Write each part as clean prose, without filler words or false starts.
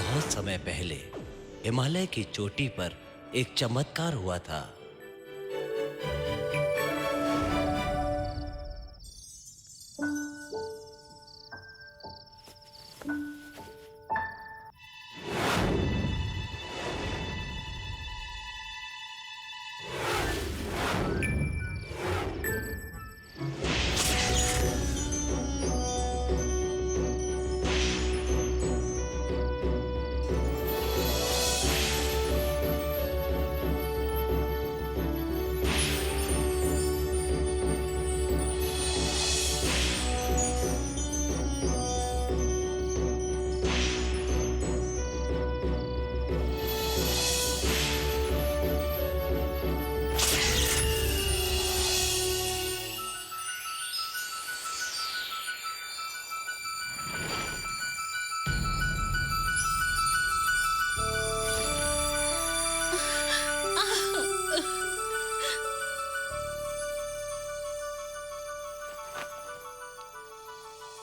बहुत समय पहले हिमालय की चोटी पर एक चमत्कार हुआ था।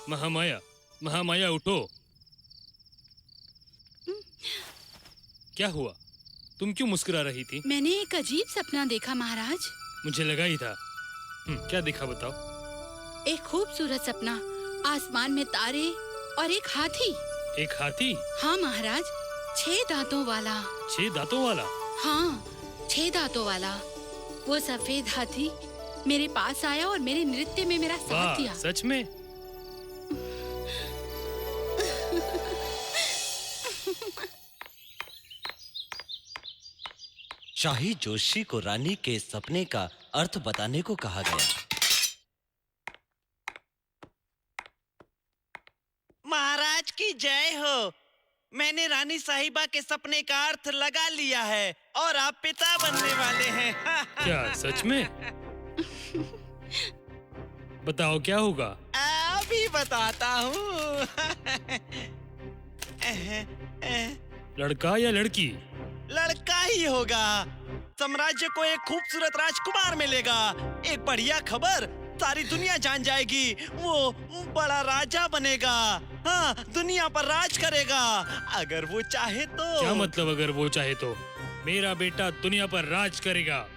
महामाया, महामाया उठो। क्या हुआ? तुम क्यों मुस्कुरा रही थी? मैंने एक अजीब सपना देखा महाराज। मुझे लगा ही था। क्या देखा बताओ? एक खूबसूरत सपना, आसमान में तारे और एक हाथी। एक हाथी? हाँ महाराज, 6 दांतों वाला। 6 दांतों वाला? हाँ, 6 दांतों वाला। वो सफेद हाथी मेरे पास आया और मेरे नृत्य में मेरा साथ दिया। सच में? शाही जोशी को रानी के सपने का अर्थ बताने को कहा गया। महाराज की जय हो। मैंने रानी साहिबा के सपने का अर्थ लगा लिया है और आप पिता बनने वाले हैं। क्या सच में? बताओ क्या होगा? अभी बताता हूँ। लड़का या लड़की? लड़का ही होगा। साम्राज्य को एक खूबसूरत राजकुमार मिलेगा। एक बढ़िया खबर सारी दुनिया जान जाएगी। वो बड़ा राजा बनेगा। हाँ, दुनिया पर राज करेगा अगर वो चाहे तो। क्या मतलब अगर वो चाहे तो? मेरा बेटा दुनिया पर राज करेगा।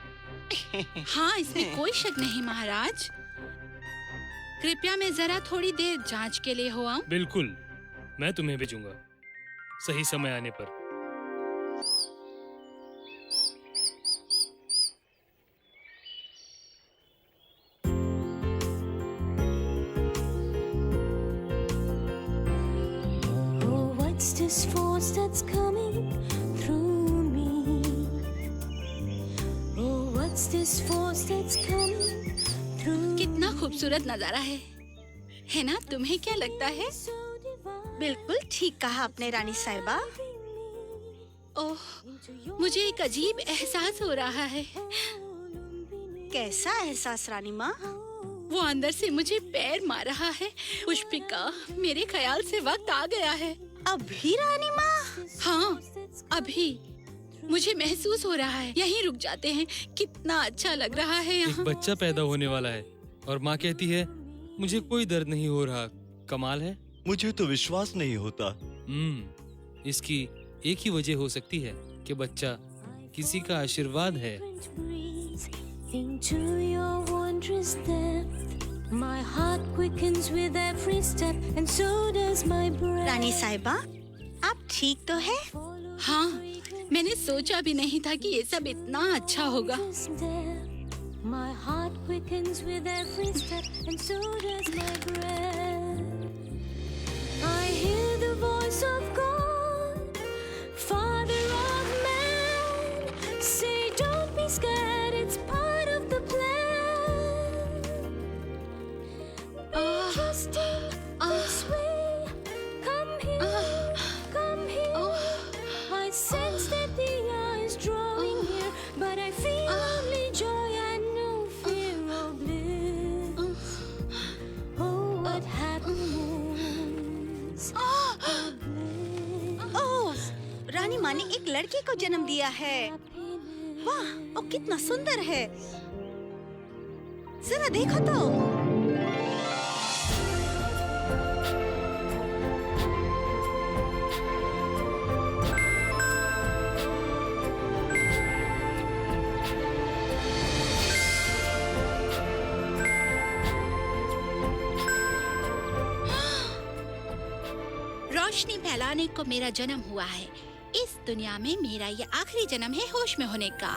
हाँ, इसमें कोई शक नहीं महाराज। कृपया मैं जरा थोड़ी देर जांच के लिए हो आऊं? बिल्कुल, मैं तुम्हें भेजूंगा सही समय आने पर। What's this force that's coming through me? Oh, what's this force that's coming through? कितना खूबसूरत नजारा है ना? तुम्हें क्या लगता है? बिल्कुल ठीक कहा आपने रानी साहिबा। ओह, मुझे एक अजीब एहसास हो रहा है। कैसा एहसास रानी माँ? वो अंदर से मुझे पैर मार रहा है। पुष्पिका, मेरे ख्याल से वक्त आ गया है। अभी रानी माँ? हाँ, अभी। मुझे महसूस हो रहा है। यहीं रुक जाते हैं। कितना अच्छा लग रहा है एक यहाँ। बच्चा पैदा होने वाला है और माँ कहती है मुझे कोई दर्द नहीं हो रहा। कमाल है। मुझे तो विश्वास नहीं होता। इसकी एक ही वजह हो सकती है कि बच्चा किसी का आशीर्वाद है। Into your wondrous depth, my heart quickens with every step, and so does my breath. रानी साहिबा, आप ठीक तो है? हाँ, मैंने सोचा भी नहीं था कि ये सब इतना अच्छा होगा। My heart quickens with every step, and so does my breath. I hear the voice of God, Father of man, say don't be scared, it's part of the plan. Be trusting this way, come here, I sense that the eye is drawing near, but I feel only joy and no fear or bliss. Oh, what happiness. ओह, रानी माँ ने एक लड़के को जन्म दिया है। वाह, वो कितना सुंदर है। जरा देखो तो। रोशनी फैलाने को मेरा जन्म हुआ है। इस दुनिया में मेरा ये आखिरी जन्म है होश में होने का।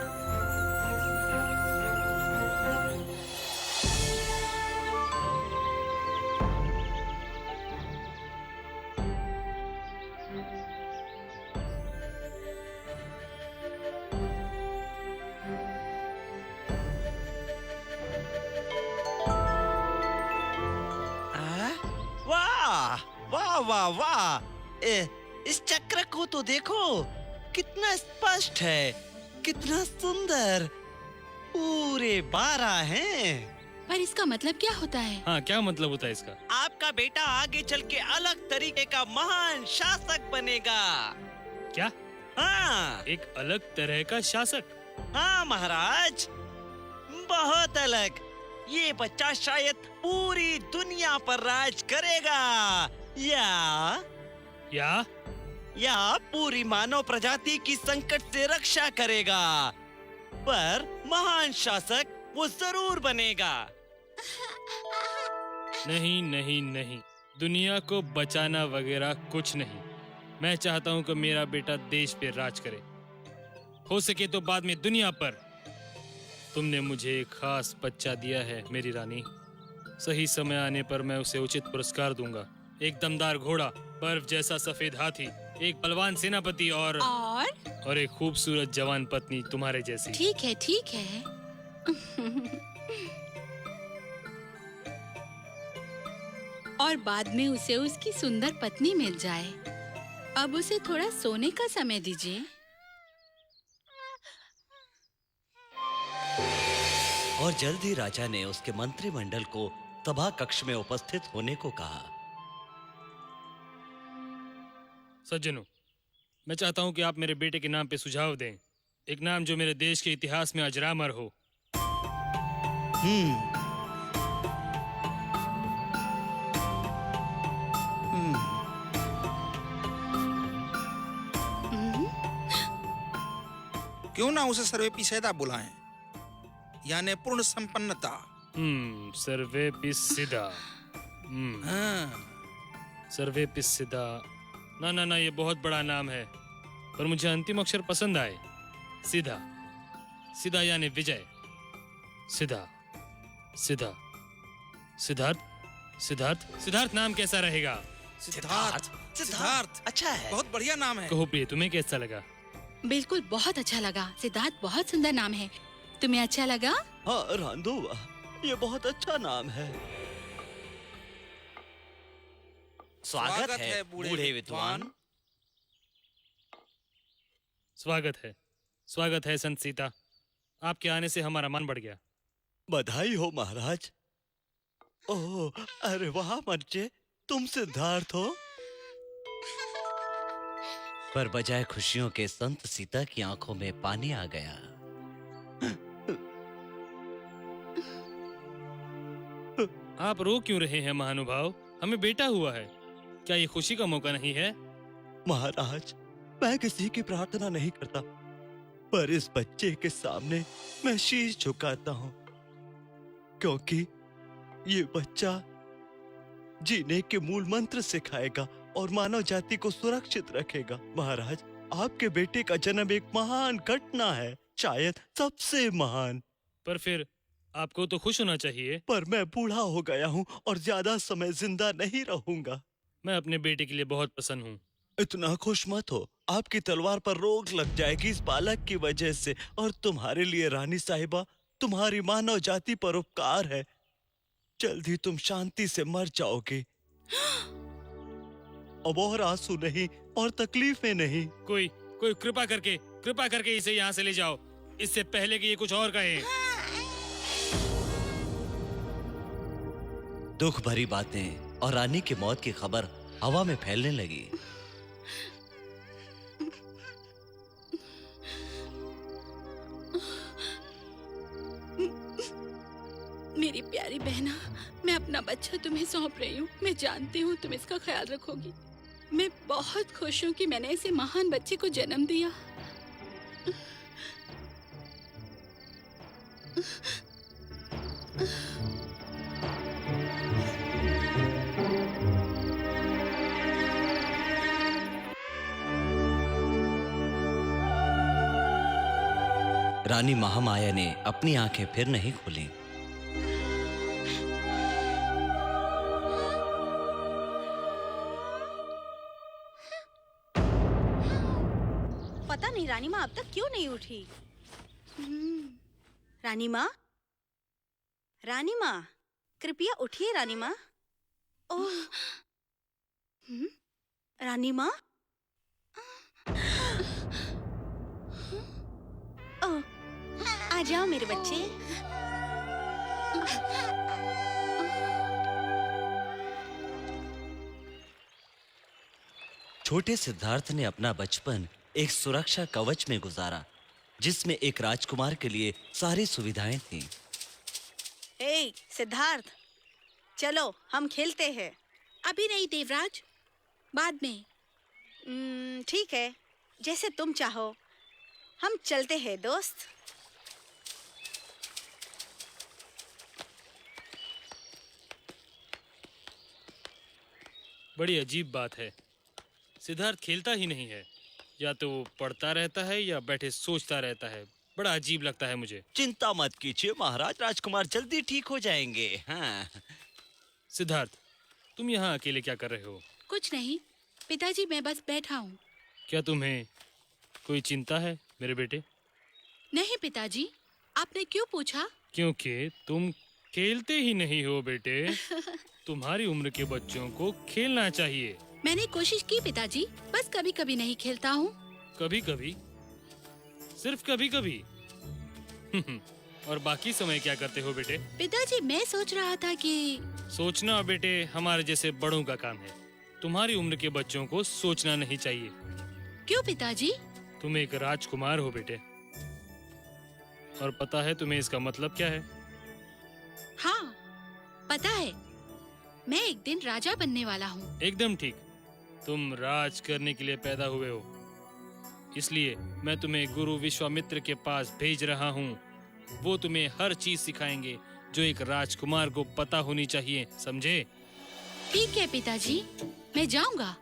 वाह वाह वाह वाह! इस चक्र को तो देखो, कितना स्पष्ट है, कितना सुंदर। पूरे 12 हैं। पर इसका मतलब क्या होता है? हाँ, क्या मतलब होता है इसका? आपका बेटा आगे चल के अलग तरीके का महान शासक बनेगा। क्या? हाँ एक अलग तरह का शासक? हाँ महाराज, बहुत अलग। ये बच्चा शायद पूरी दुनिया पर राज करेगा, या पूरी मानव प्रजाति की संकट से रक्षा करेगा। पर महान शासक वो जरूर बनेगा। नहीं नहीं नहीं, दुनिया को बचाना वगैरह कुछ नहीं। मैं चाहता हूँ कि मेरा बेटा देश पे राज करे, हो सके तो बाद में दुनिया पर। तुमने मुझे एक खास बच्चा दिया है मेरी रानी। सही समय आने पर मैं उसे उचित पुरस्कार दूंगा। एक दमदार घोड़ा, बर्फ जैसा सफेद हाथी, एक बलवान सेनापति और एक खूबसूरत जवान पत्नी तुम्हारे जैसी। ठीक है ठीक है। और बाद में उसे उसकी सुंदर पत्नी मिल जाए। अब उसे थोड़ा सोने का समय दीजिए। और जल्द ही राजा ने उसके मंत्रिमंडल को सभा कक्ष में उपस्थित होने को कहा। सज्जनों, मैं चाहता हूं कि आप मेरे बेटे के नाम पे सुझाव दें। एक नाम जो मेरे देश के इतिहास में अजरामर हो। क्यों ना उसे सर्वेपिसेदा बुलाएं, यानी पूर्ण संपन्नता। सर्वेपिसेदा। हाँ। सर्वेपिसेदा। ना ना ना, ये बहुत बड़ा नाम है, पर मुझे अंतिम अक्षर पसंद आए। सीधा। सीधा यानी विजय। सीधा। सीधा। सिद्धार्थ। सिद्धार्थ। सिद्धार्थ नाम कैसा रहेगा? सिद्धार्थ। सिद्धार्थ अच्छा है। बहुत बढ़िया नाम है। कहो प्रिय, तुम्हें कैसा लगा? बिल्कुल बहुत अच्छा लगा। सिद्धार्थ बहुत सुंदर नाम है। तुम्हें अच्छा लगा? हाँ रांधो, ये बहुत अच्छा नाम है। स्वागत है बूढ़े विद्वान। स्वागत है संत सीता। आपके आने से हमारा मन बढ़ गया। बधाई हो महाराज। ओह, अरे वाह बच्चे, तुम सिद्धार्थ हो। पर बजाय खुशियों के संत सीता की आंखों में पानी आ गया। आप रो क्यों रहे हैं महानुभाव? हमें बेटा हुआ है, क्या ये खुशी का मौका नहीं है? महाराज, मैं किसी की प्रार्थना नहीं करता, पर इस बच्चे के सामने मैं शीश झुकाता हूँ, क्योंकि ये बच्चा जीने के मूल मंत्र सिखाएगा और मानव जाति को सुरक्षित रखेगा। महाराज, आपके बेटे का जन्म एक महान घटना है, शायद सबसे महान। पर फिर आपको तो खुश होना चाहिए। पर मैं बूढ़ा हो गया हूँ और ज्यादा समय जिंदा नहीं रहूंगा। मैं अपने बेटे के लिए बहुत प्रसन्न हूँ। इतना खुश मत हो, आपकी तलवार पर रोक लग जाएगी इस बालक की वजह से। और तुम्हारे लिए रानी साहिबा, तुम्हारी मानव जाति पर उपकार है। जल्द ही तुम शांति से मर जाओगे। अब और आंसू नहीं और तकलीफें नहीं। कोई कृपा करके इसे यहाँ से ले जाओ, इससे पहले कि ये कुछ और कहे। दुख भरी बातें और रानी की मौत की खबर हवा में फैलने लगी। मेरी प्यारी बहना, मैं अपना बच्चा तुम्हें सौंप रही हूँ। मैं जानती हूँ तुम इसका ख्याल रखोगी। मैं बहुत खुश हूँ कि मैंने ऐसे महान बच्चे को जन्म दिया। रानी महामाया ने अपनी आंखें फिर नहीं खोली। पता नहीं रानी माँ अब तक क्यों नहीं उठी। रानी माँ, रानी माँ, कृपया उठिए रानी माँ। ओह, रानी माँ, ओह, आ जाओ मेरे बच्चे। छोटे सिद्धार्थ ने अपना बचपन एक सुरक्षा कवच में गुजारा, जिसमें एक राजकुमार के लिए सारी सुविधाएं थीं। ए, सिद्धार्थ, चलो हम खेलते हैं। अभी नहीं देवराज, बाद में। ठीक है, जैसे तुम चाहो। हम चलते हैं दोस्त। बड़ी अजीब बात है, सिद्धार्थ खेलता ही नहीं है। या तो वो पढ़ता रहता है या बैठे सोचता रहता है। बड़ा अजीब लगता है मुझे। चिंता मत कीजिए महाराज, राजकुमार जल्दी ठीक हो जाएंगे। हाँ। सिद्धार्थ, तुम यहाँ अकेले क्या कर रहे हो? कुछ नहीं पिताजी, मैं बस बैठा हूँ। क्या तुम्हें कोई चिंता है मेरे बेटे? नहीं पिताजी, आपने क्यों पूछा? क्योंकि तुम खेलते ही नहीं हो बेटे। तुम्हारी उम्र के बच्चों को खेलना चाहिए। मैंने कोशिश की पिताजी, बस कभी कभी नहीं खेलता हूँ। कभी कभी? सिर्फ कभी कभी? और बाकी समय क्या करते हो बेटे? पिताजी, मैं सोच रहा था कि सोचना बेटे हमारे जैसे बड़ों का काम है। तुम्हारी उम्र के बच्चों को सोचना नहीं चाहिए। क्यों पिताजी? तुम एक राजकुमार हो बेटे, और पता है तुम्हें इसका मतलब क्या है? हाँ, पता है। मैं एक दिन राजा बनने वाला हूँ। एकदम ठीक, तुम राज करने के लिए पैदा हुए हो। इसलिए मैं तुम्हें गुरु विश्वामित्र के पास भेज रहा हूँ। वो तुम्हें हर चीज सिखाएंगे जो एक राजकुमार को पता होनी चाहिए, समझे? ठीक है पिताजी, मैं जाऊंगा।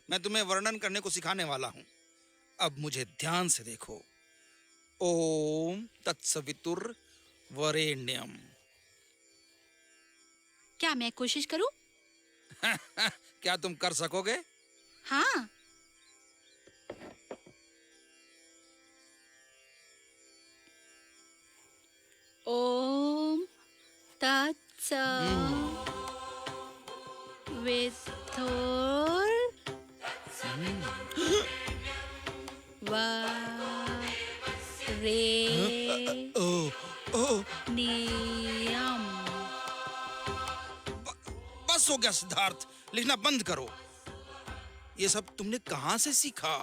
मैं तुम्हें वर्णन करने को सिखाने वाला हूँ। अब मुझे ध्यान से देखो। ओम तत्सवितुर वरेण्यम। क्या मैं कोशिश करूं? क्या तुम कर सकोगे? हाँ। ओम तत्सवितुर वरेण्यम। बस हो गया सिद्धार्थ, लिखना बंद करो। ये सब तुमने कहाँ से सीखा?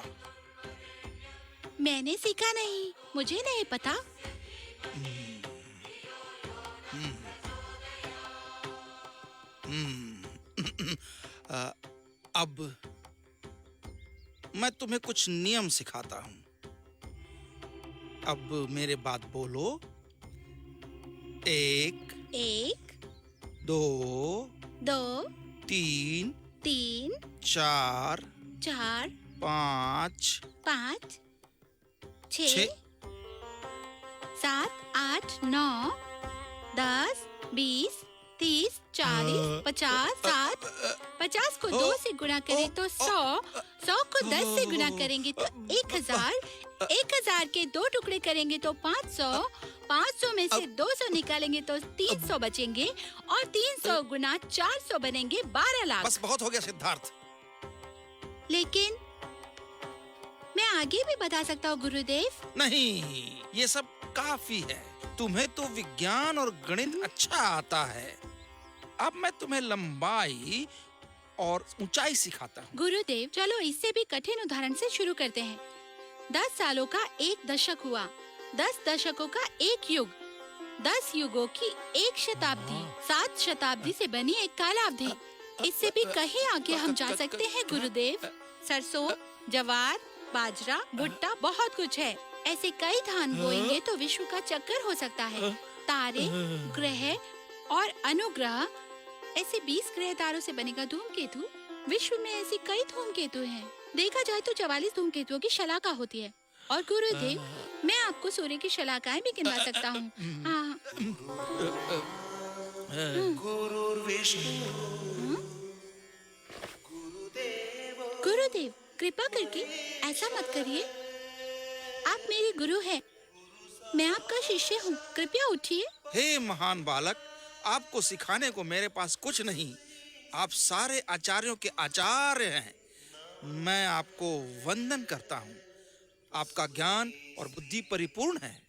मैंने सीखा नहीं, मुझे नहीं पता। अब मैं तुम्हें कुछ नियम सिखाता हूँ। अब मेरे बाद बोलो। 1 1 2 2 3 3 4 4 5 5 6 6 7 8 9 10 20 30 40 50 60 50 को 2 से गुणा करें तो 100, 100 को 10 से गुणा करेंगे तो 1000, 1000 के 2 टुकड़े करेंगे तो 500, 500 में से 200 निकालेंगे तो 300 बचेंगे और 300 गुना 400 बनेंगे 12 लाख। बस बहुत हो गया सिद्धार्थ। लेकिन मैं आगे भी बता सकता हूँ गुरुदेव। नहीं, ये सब काफी है। तुम्हें तो विज्ञान और गणित अच्छा आता है। अब मैं तुम्हें लंबाई और ऊंचाई सिखाता हूँ। गुरुदेव, चलो इससे भी कठिन उदाहरण से शुरू करते हैं। 10 सालों का एक दशक हुआ, 10 दशकों का एक युग, 10 युगों की एक शताब्दी, 7 शताब्दी से बनी एक कालावधि। इससे भी कहीं आगे हम जा सकते हैं गुरुदेव। सरसों, जवार, बाजरा, भुट्टा, बहुत कुछ है। ऐसे कई धान बोएंगे तो विश्व का चक्कर हो सकता है। तारे, ग्रह और अनुग्रह, ऐसे 20 ग्रह तारों से बनेगा धूमकेतु। विश्व में ऐसी कई धूमकेतु हैं। देखा जाए तो 44 धूमकेतुओं की शलाका होती है। और गुरुदेव, मैं आपको सूर्य की शलाकाएं भी गिनवा सकता हूँ। हाँ। गुरुदेव, कृपा करके ऐसा मत करिए। आप मेरे गुरु हैं। मैं आपका शिष्य हूँ। कृपया उठिए। हे महान बालक, आपको सिखाने को मेरे पास कुछ नहीं। आप सारे आचार्यों के आचार्य हैं। मैं आपको वंदन करता हूँ। आपका ज्ञान और बुद्धि परिपूर्ण है।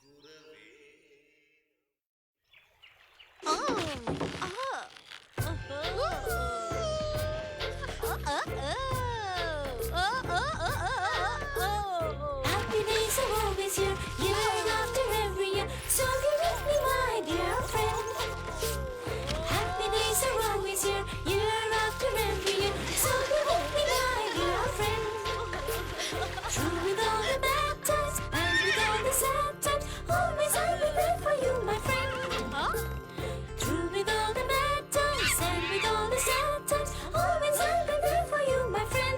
Happy days are always here, year after every year. So be with me, my dear friend. Happy days are always here, year after every year. So be with me, my dear friend. Through with all the bad times and with all the sad times, always I'll be there for you, my friend. Through with all the bad times and with all the sad times, always I'll be there for you, my friend.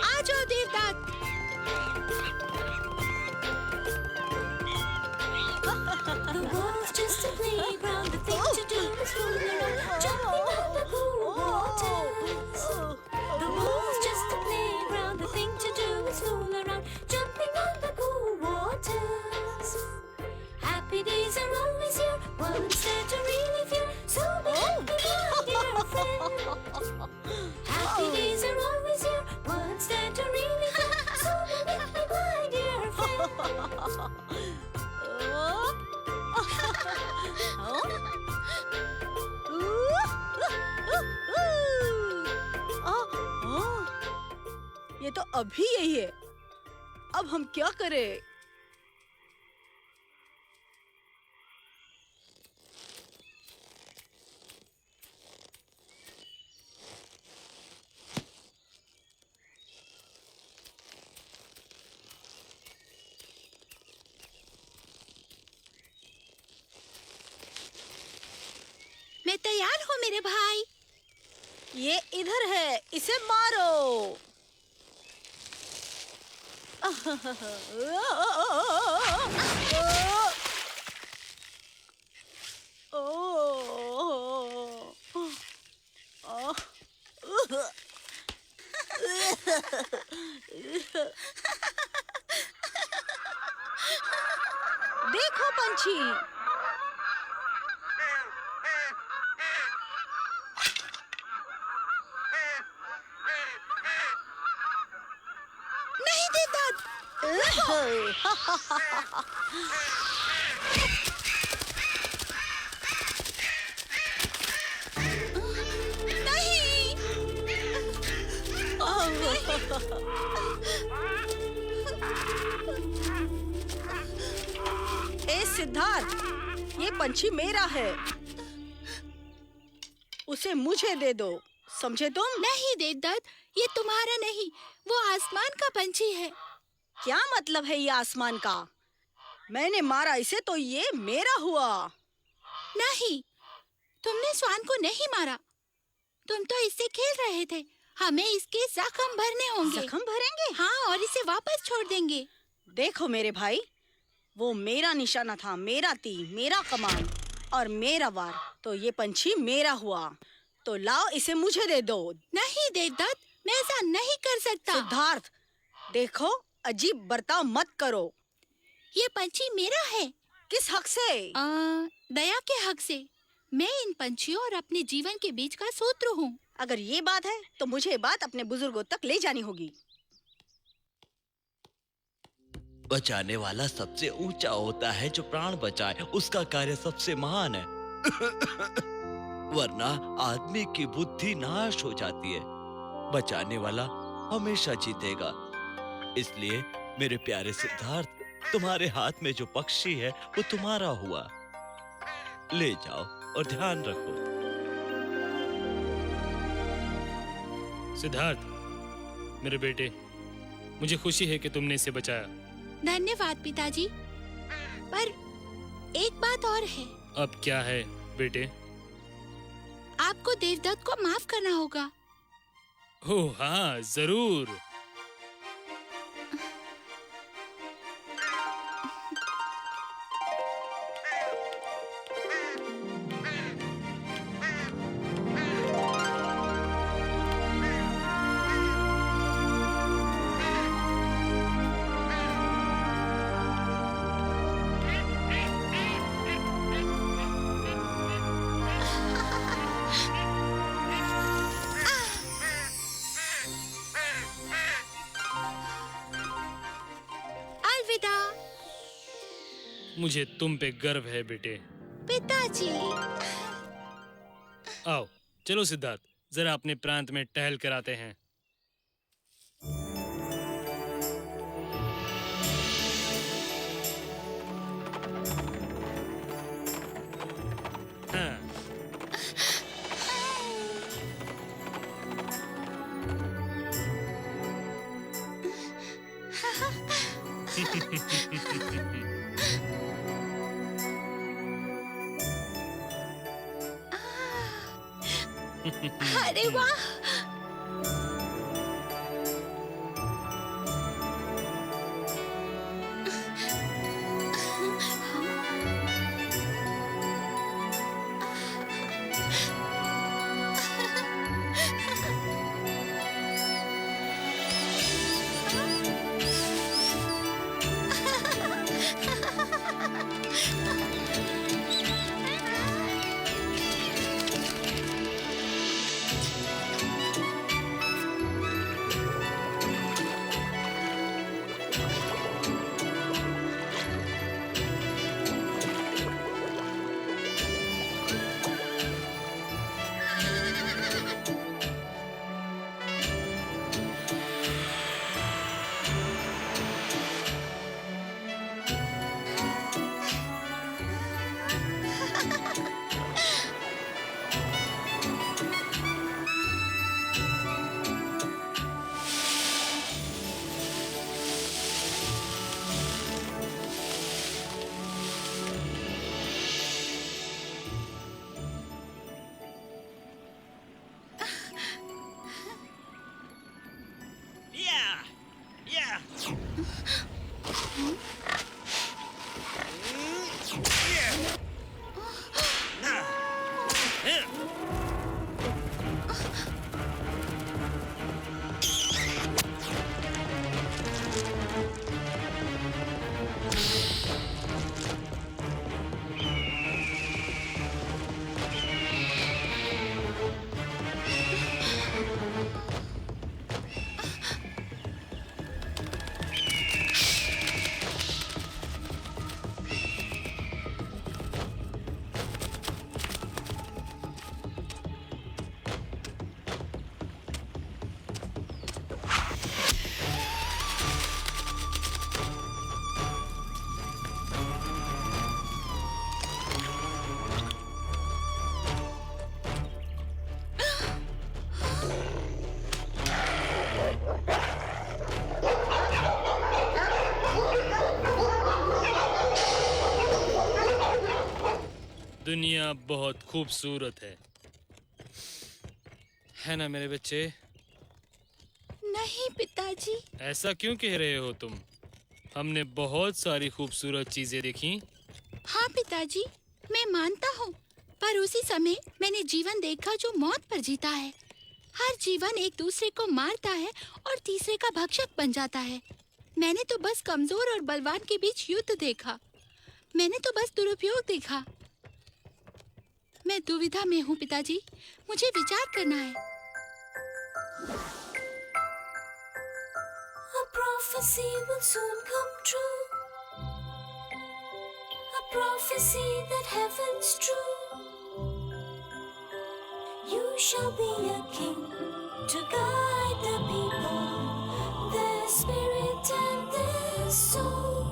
आ जाओ Devdas. The world's just a playground. The thing to do is fool around, jumping on the cool waters. The world's just a playground. The thing to do is fool around, jumping on the cool waters. Happy days are always here. Once there to really fear. So be happy, my dear friend. Happy days are always here. Once there to really fear. So be happy, my dear friend. ये तो अभी यही है। अब हम क्या करें? मैं तैयार हूँ मेरे भाई। ये इधर है, इसे मारो। देखो पंछी, नहीं देवदास। नहीं। ए सिद्धार्थ, ये पंछी मेरा है। उसे मुझे दे दो, समझे तुम? नहीं देवदत्त, ये तुम्हारा नहीं, वो आसमान का पंछी है। क्या मतलब है ये आसमान का? मैंने मारा इसे तो ये मेरा हुआ। नहीं, तुमने स्वान को नहीं मारा। तुम तो इससे खेल रहे थे। हमें इसके जख्म भरने होंगे। जख्म भरेंगे? हाँ, और इसे वापस छोड़ देंगे। देखो मेरे भाई, वो मेरा निशाना था, मेरा तीर, मेरा कमान और मेरा वार, तो ये पंछी मेरा हुआ। तो लाओ, इसे मुझे दे दो। नहीं देवदत्त, मैं ऐसा नहीं कर सकता। सिद्धार्थ, देखो, अजीब बर्ताव मत करो। ये पंछी मेरा है। किस हक से? दया के हक से। मैं इन पंछियों और अपने जीवन के बीच का सूत्र हूँ। अगर ये बात है तो मुझे ये बात अपने बुजुर्गों तक ले जानी होगी। बचाने वाला सबसे ऊंचा होता है, जो प्राण बचाए उसका कार्य सबसे महान है। वरना आदमी की बुद्धि नाश हो जाती है। बचाने वाला हमेशा जीतेगा। इसलिए मेरे प्यारे सिद्धार्थ, तुम्हारे हाथ में जो पक्षी है वो तुम्हारा हुआ। ले जाओ और ध्यान रखो। सिद्धार्थ, मेरे बेटे, मुझे खुशी है कि तुमने इसे बचाया। धन्यवाद पिताजी। पर एक बात और है। अब क्या है बेटे? आपको देवदत्त को माफ करना होगा। ओह हाँ, जरूर। अलविदा मुझे तुम पे गर्व है बेटे। पिताजी। आओ चलो सिद्धार्थ, जरा अपने प्रांत में टहल कर आते हैं। हाँ। अरे वाह। दुनिया बहुत खूबसूरत है ना मेरे बच्चे? नहीं पिताजी। ऐसा क्यों कह रहे हो तुम? हमने बहुत सारी खूबसूरत चीजें देखी। हाँ पिताजी, मैं मानता हूँ, पर उसी समय मैंने जीवन देखा जो मौत पर जीता है। हर जीवन एक दूसरे को मारता है और तीसरे का भक्षक बन जाता है। मैंने तो बस कमजोर और बलवान के बीच युद्ध देखा। मैंने तो बस दुरुपयोग देखा। मैं दुविधा में हूँ पिताजी, मुझे विचार करना है। A prophecy will soon come true. A prophecy that heaven's true. You shall be a king to guide the people, their spirit and their soul.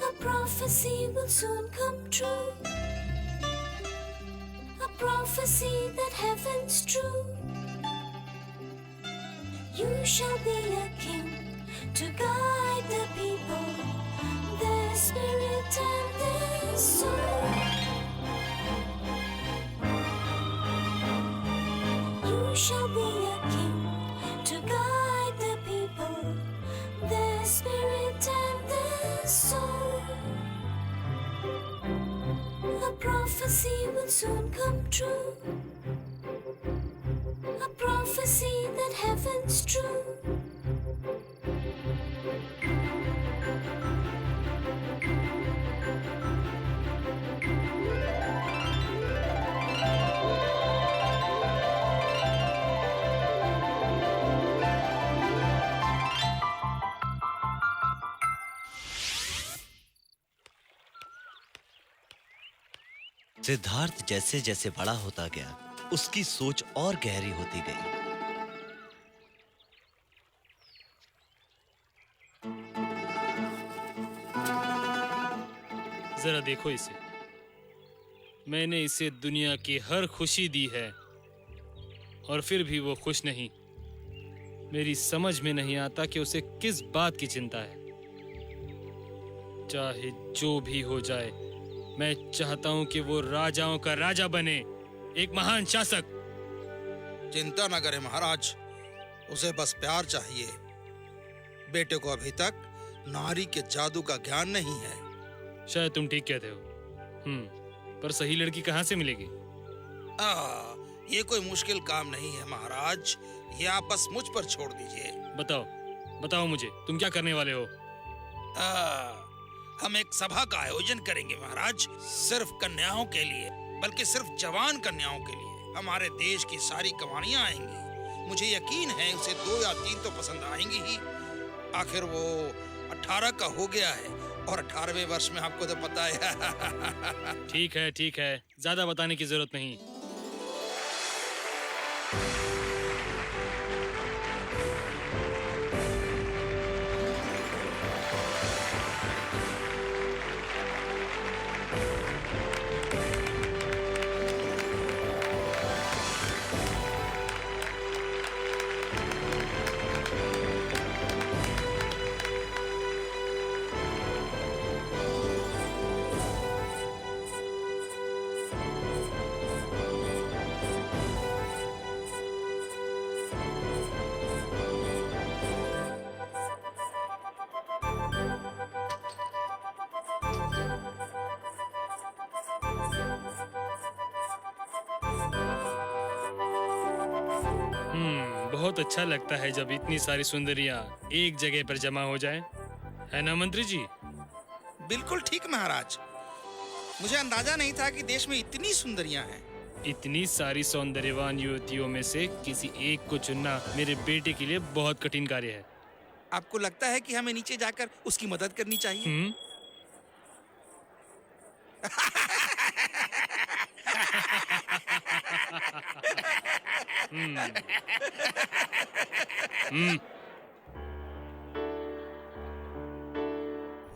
A prophecy will soon come true, a prophecy that heaven's true. You shall be a king to guide the people, their spirit and their soul. You shall be a king to guide the people, their spirit and their soul. A prophecy will soon come true, a prophecy that heaven's true. Siddharth जैसे जैसे बड़ा होता गया, उसकी सोच और गहरी होती गई। जरा देखो इसे। मैंने इसे दुनिया की हर खुशी दी है और फिर भी वो खुश नहीं। मेरी समझ में नहीं आता कि उसे किस बात की चिंता है। चाहे जो भी हो जाए, मैं चाहता हूं कि वो राजाओं का राजा बने, एक महान शासक। चिंता न करें महाराज, उसे बस प्यार चाहिए। बेटे को अभी तक नारी के जादू का ज्ञान नहीं है। शायद तुम ठीक कहते हो। पर सही लड़की कहाँ से मिलेगी? ये कोई मुश्किल काम नहीं है महाराज, ये आप बस मुझ पर छोड़ दीजिए। बताओ मुझे, तुम क्या करने वाले हो? हम एक सभा का आयोजन करेंगे महाराज, सिर्फ कन्याओं के लिए, बल्कि सिर्फ जवान कन्याओं के लिए। हमारे देश की सारी कवानियां आएंगी। मुझे यकीन है उसे 2 या 3 तो पसंद आएंगी ही। आखिर वो 18 का हो गया है और 18वें वर्ष में आपको तो पता है। ठीक है, ज्यादा बताने की जरूरत नहीं। बहुत अच्छा लगता है जब इतनी सारी सुंदरियां एक जगह पर जमा हो जाएं, है ना मंत्री जी? बिल्कुल ठीक महाराज, मुझे अंदाजा नहीं था कि देश में इतनी सुंदरियां हैं। इतनी सारी सौंदर्यवान युवतियों में से किसी एक को चुनना मेरे बेटे के लिए बहुत कठिन कार्य है। आपको लगता है कि हमें नीचे जाकर उसकी मदद करनी चाहिए?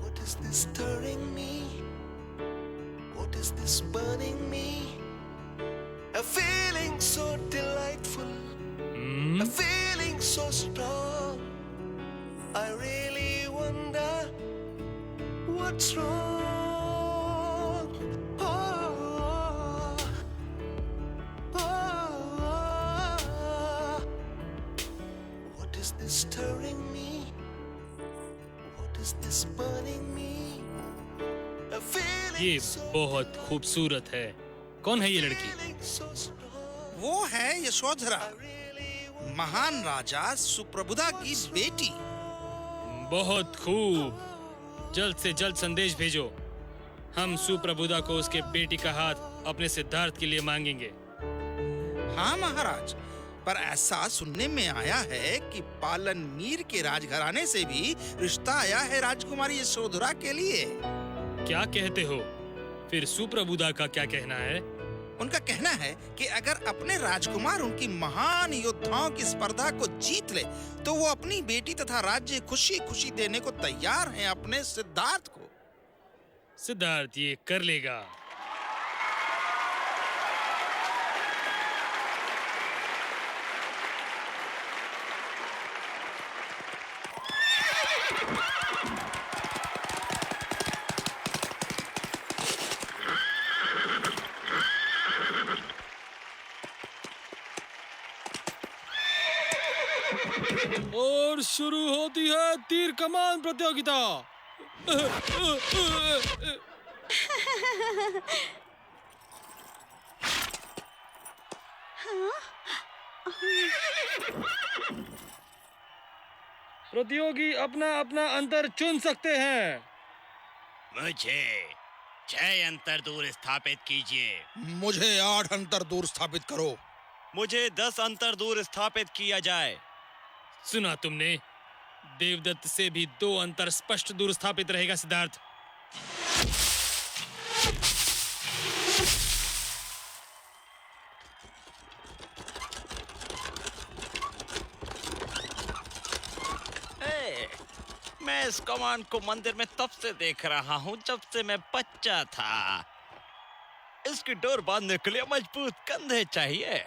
What is this stirring me? What is this burning me? A feeling so delightful, a feeling so strong. I really wonder what's wrong. What is this stirring me? What is this burning me? A feeling ये so बहुत खूबसूरत है। कौन है ये लड़की? वो है यशोधरा, महान राजा सुप्रबुदा की बेटी। बहुत खूब, जल्द से जल्द संदेश भेजो। हम सुप्रबुदा को उसके बेटी का हाथ अपने सिद्धार्थ के लिए मांगेंगे। हाँ महाराज, पर ऐसा सुनने में आया है कि पालन मीर के राजघराने से भी रिश्ता आया है राजकुमारी यशोधरा के लिए। क्या कहते हो? फिर सुप्रभुदा का क्या कहना है? उनका कहना है कि अगर अपने राजकुमार उनकी महान योद्धाओं की स्पर्धा को जीत ले तो वो अपनी बेटी तथा राज्य खुशी खुशी देने को तैयार हैं अपने सिद्धार्थ को। सिद्धार्थ ये कर लेगा। और शुरू होती है तीर कमान प्रतियोगिता। प्रतियोगी अपना अपना अंतर चुन सकते हैं। मुझे 6 अंतर दूर स्थापित कीजिए। मुझे 8 अंतर दूर स्थापित करो। मुझे 10 अंतर दूर स्थापित किया जाए। सुना तुमने? देवदत्त से भी 2 अंतर स्पष्ट दूर स्थापित रहेगा सिद्धार्थ। मैं इस कमान को मंदिर में तब से देख रहा हूँ जब से मैं बच्चा था। इसकी डोर बांधने के लिए मजबूत कंधे चाहिए।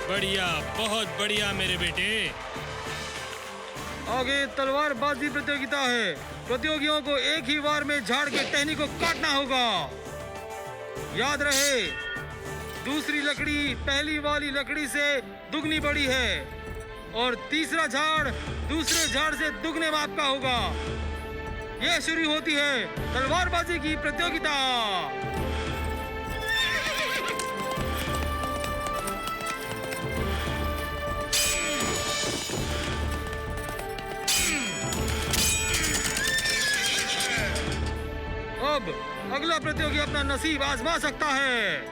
बढ़िया, बहुत बढ़िया मेरे बेटे। आगे तलवारबाजी प्रतियोगिता है। प्रतियोगियों को एक ही बार में झाड़ के टहनी को काटना होगा। याद रहे, दूसरी लकड़ी पहली वाली लकड़ी से दुगनी बड़ी है और तीसरा झाड़ दूसरे झाड़ से दुगने माप का होगा। यह शुरू होती है तलवारबाजी की प्रतियोगिता। अब अगला प्रतियोगी अपना नसीब आजमा सकता है।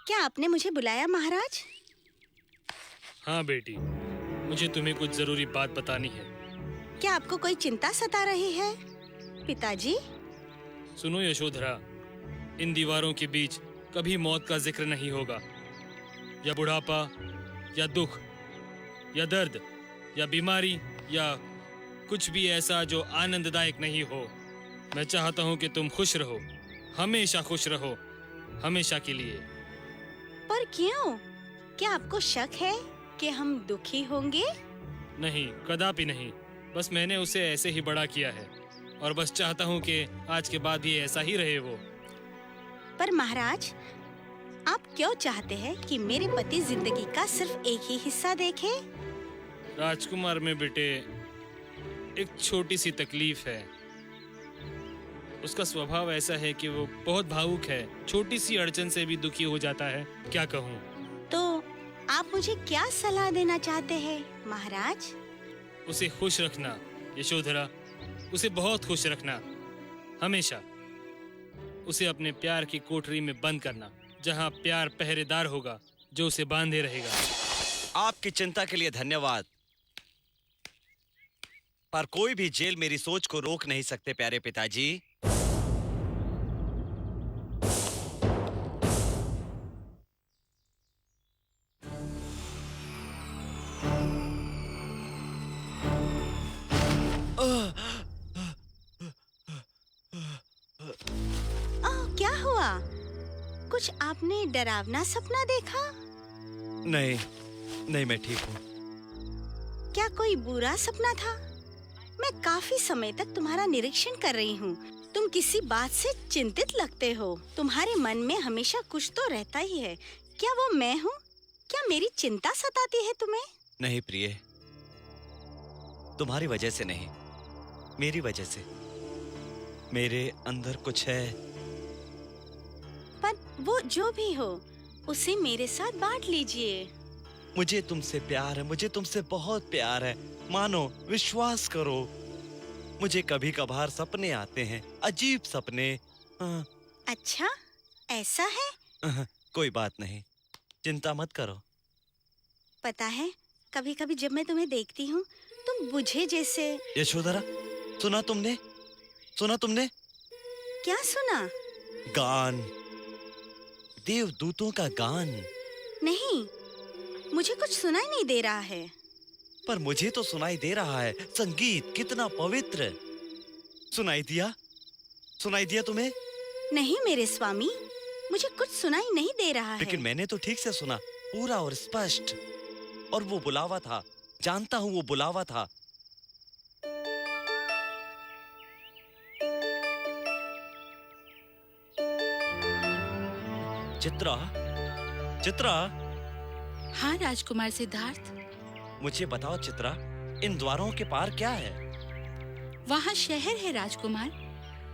क्या आपने मुझे बुलाया महाराज? हाँ बेटी, मुझे तुम्हें कुछ जरूरी बात बतानी है। क्या आपको कोई चिंता सता रही है पिताजी? सुनो यशोधरा, इन दीवारों के बीच कभी मौत का जिक्र नहीं होगा, या बुढ़ापा, या दुख, या दर्द, या बीमारी, या कुछ भी ऐसा जो आनंददायक नहीं हो। मैं चाहता हूँ कि तुम खुश रहो, हमेशा खुश रहो, हमेशा के लिए। पर क्यों? क्या आपको शक है कि हम दुखी होंगे? नहीं, कदापि नहीं। बस मैंने उसे ऐसे ही बड़ा किया है और बस चाहता हूँ कि आज के बाद ये ऐसा ही रहे वो। पर महाराज, आप क्यों चाहते हैं कि मेरे पति जिंदगी का सिर्फ एक ही हिस्सा देखे? राजकुमार में बेटे एक छोटी सी तकलीफ है। उसका स्वभाव ऐसा है कि वो बहुत भावुक है, छोटी सी अड़चन से भी दुखी हो जाता है। क्या कहूँ? तो आप मुझे क्या सलाह देना चाहते हैं महाराज? उसे खुश रखना यशोधरा, उसे बहुत खुश रखना, हमेशा। उसे अपने प्यार की कोठरी में बंद करना, जहाँ प्यार पहरेदार होगा जो उसे बांधे रहेगा। आपकी चिंता के लिए धन्यवाद, पर कोई भी जेल मेरी सोच को रोक नहीं सकते प्यारे पिताजी। क्या हुआ? कुछ आपने डरावना सपना देखा? नहीं नहीं, मैं ठीक हूँ। क्या कोई बुरा सपना था? मैं काफी समय तक तुम्हारा निरीक्षण कर रही हूँ। तुम किसी बात से चिंतित लगते हो। तुम्हारे मन में हमेशा कुछ तो रहता ही है। क्या वो मैं हूँ? क्या मेरी चिंता सताती है तुम्हें? नहीं प्रिय, तुम्हारी वजह से नहीं, मेरी वजह से। मेरे अंदर कुछ है। पर वो जो भी हो, उसे मेरे साथ बांट लीजिए। मुझे तुमसे प्यार है, मुझे तुमसे बहुत प्यार है। मानो, विश्वास करो। मुझे कभी कभार सपने आते हैं, अजीब सपने। अच्छा, ऐसा है? कोई बात नहीं, चिंता मत करो। पता है, कभी कभी जब मैं तुम्हें देखती हूँ, तुम बुझे जैसे। यशोधरा, सुना तुमने? सुना तुमने? क्या सुना? गान, देवदूतों का गान। नहीं, मुझे कुछ सुनाई नहीं दे रहा है। पर मुझे तो सुनाई दे रहा है। संगीत कितना पवित्र। सुनाई दिया? सुनाई दिया तुम्हें? नहीं मेरे स्वामी, मुझे कुछ सुनाई नहीं दे रहा है। लेकिन मैंने तो ठीक से सुना, पूरा और स्पष्ट। और वो बुलावा था, जानता हूँ वो बुलावा था। चित्रा, चित्रा। हाँ राजकुमार सिद्धार्थ। मुझे बताओ चित्रा, इन द्वारों के पार क्या है? वहाँ शहर है राजकुमार।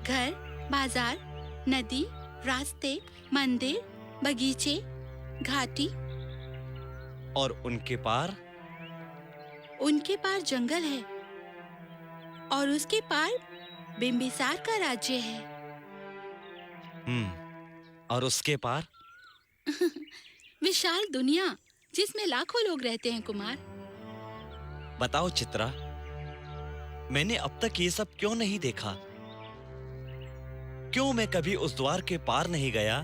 घर, बाजार, नदी, रास्ते, मंदिर, बगीचे, घाटी। और उनके पार? उनके पार जंगल है और उसके पार बिंबिसार का राज्य है। और उसके पार? विशाल दुनिया जिसमें लाखों लोग रहते हैं कुमार। बताओ चित्रा, मैंने अब तक ये सब क्यों नहीं देखा? क्यों मैं कभी उस द्वार के पार नहीं गया?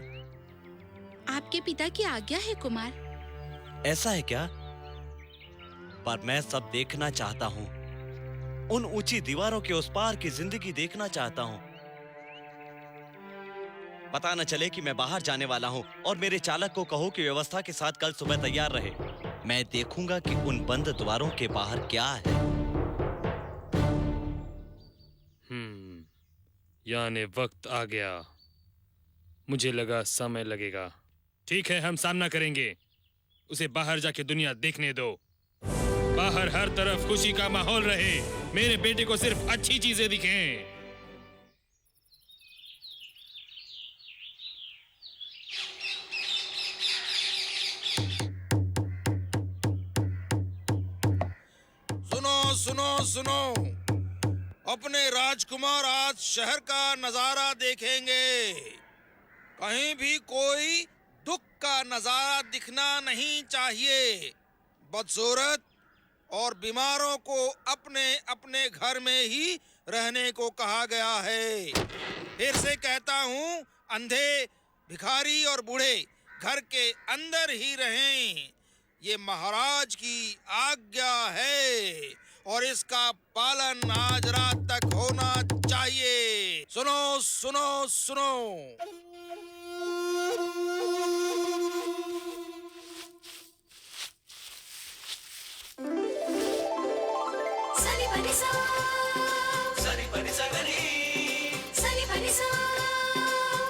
आपके पिता की आज्ञा है कुमार। ऐसा है क्या? पर मैं सब देखना चाहता हूँ। उन ऊंची दीवारों के उस पार की जिंदगी देखना चाहता हूँ। पता न चले कि मैं बाहर जाने वाला हूँ और मेरे चालक को कहो कि व्यवस्था के साथ कल सुबह तैयार रहे। मैं देखूंगा कि उन बंद द्वारों के बाहर क्या है। यानी वक्त आ गया। मुझे लगा समय लगेगा। ठीक है, हम सामना करेंगे। उसे बाहर जाके दुनिया देखने दो। बाहर हर तरफ खुशी का माहौल रहे। मेरे बेटे को सिर्फ अच्छी चीजें दिखें। सुनो सुनो, अपने राजकुमार आज शहर का नजारा देखेंगे। कहीं भी कोई दुख का नजारा दिखना नहीं चाहिए। बदसूरत और बीमारों को अपने अपने घर में ही रहने को कहा गया है। फिर से कहता हूँ, अंधे, भिखारी और बूढ़े घर के अंदर ही रहें। ये महाराज की आज्ञा है और इसका पालन आज रात तक होना चाहिए। सुनो सुनो सुनो। Sunny bunny song, Sari pani sagani, sunny bunny song,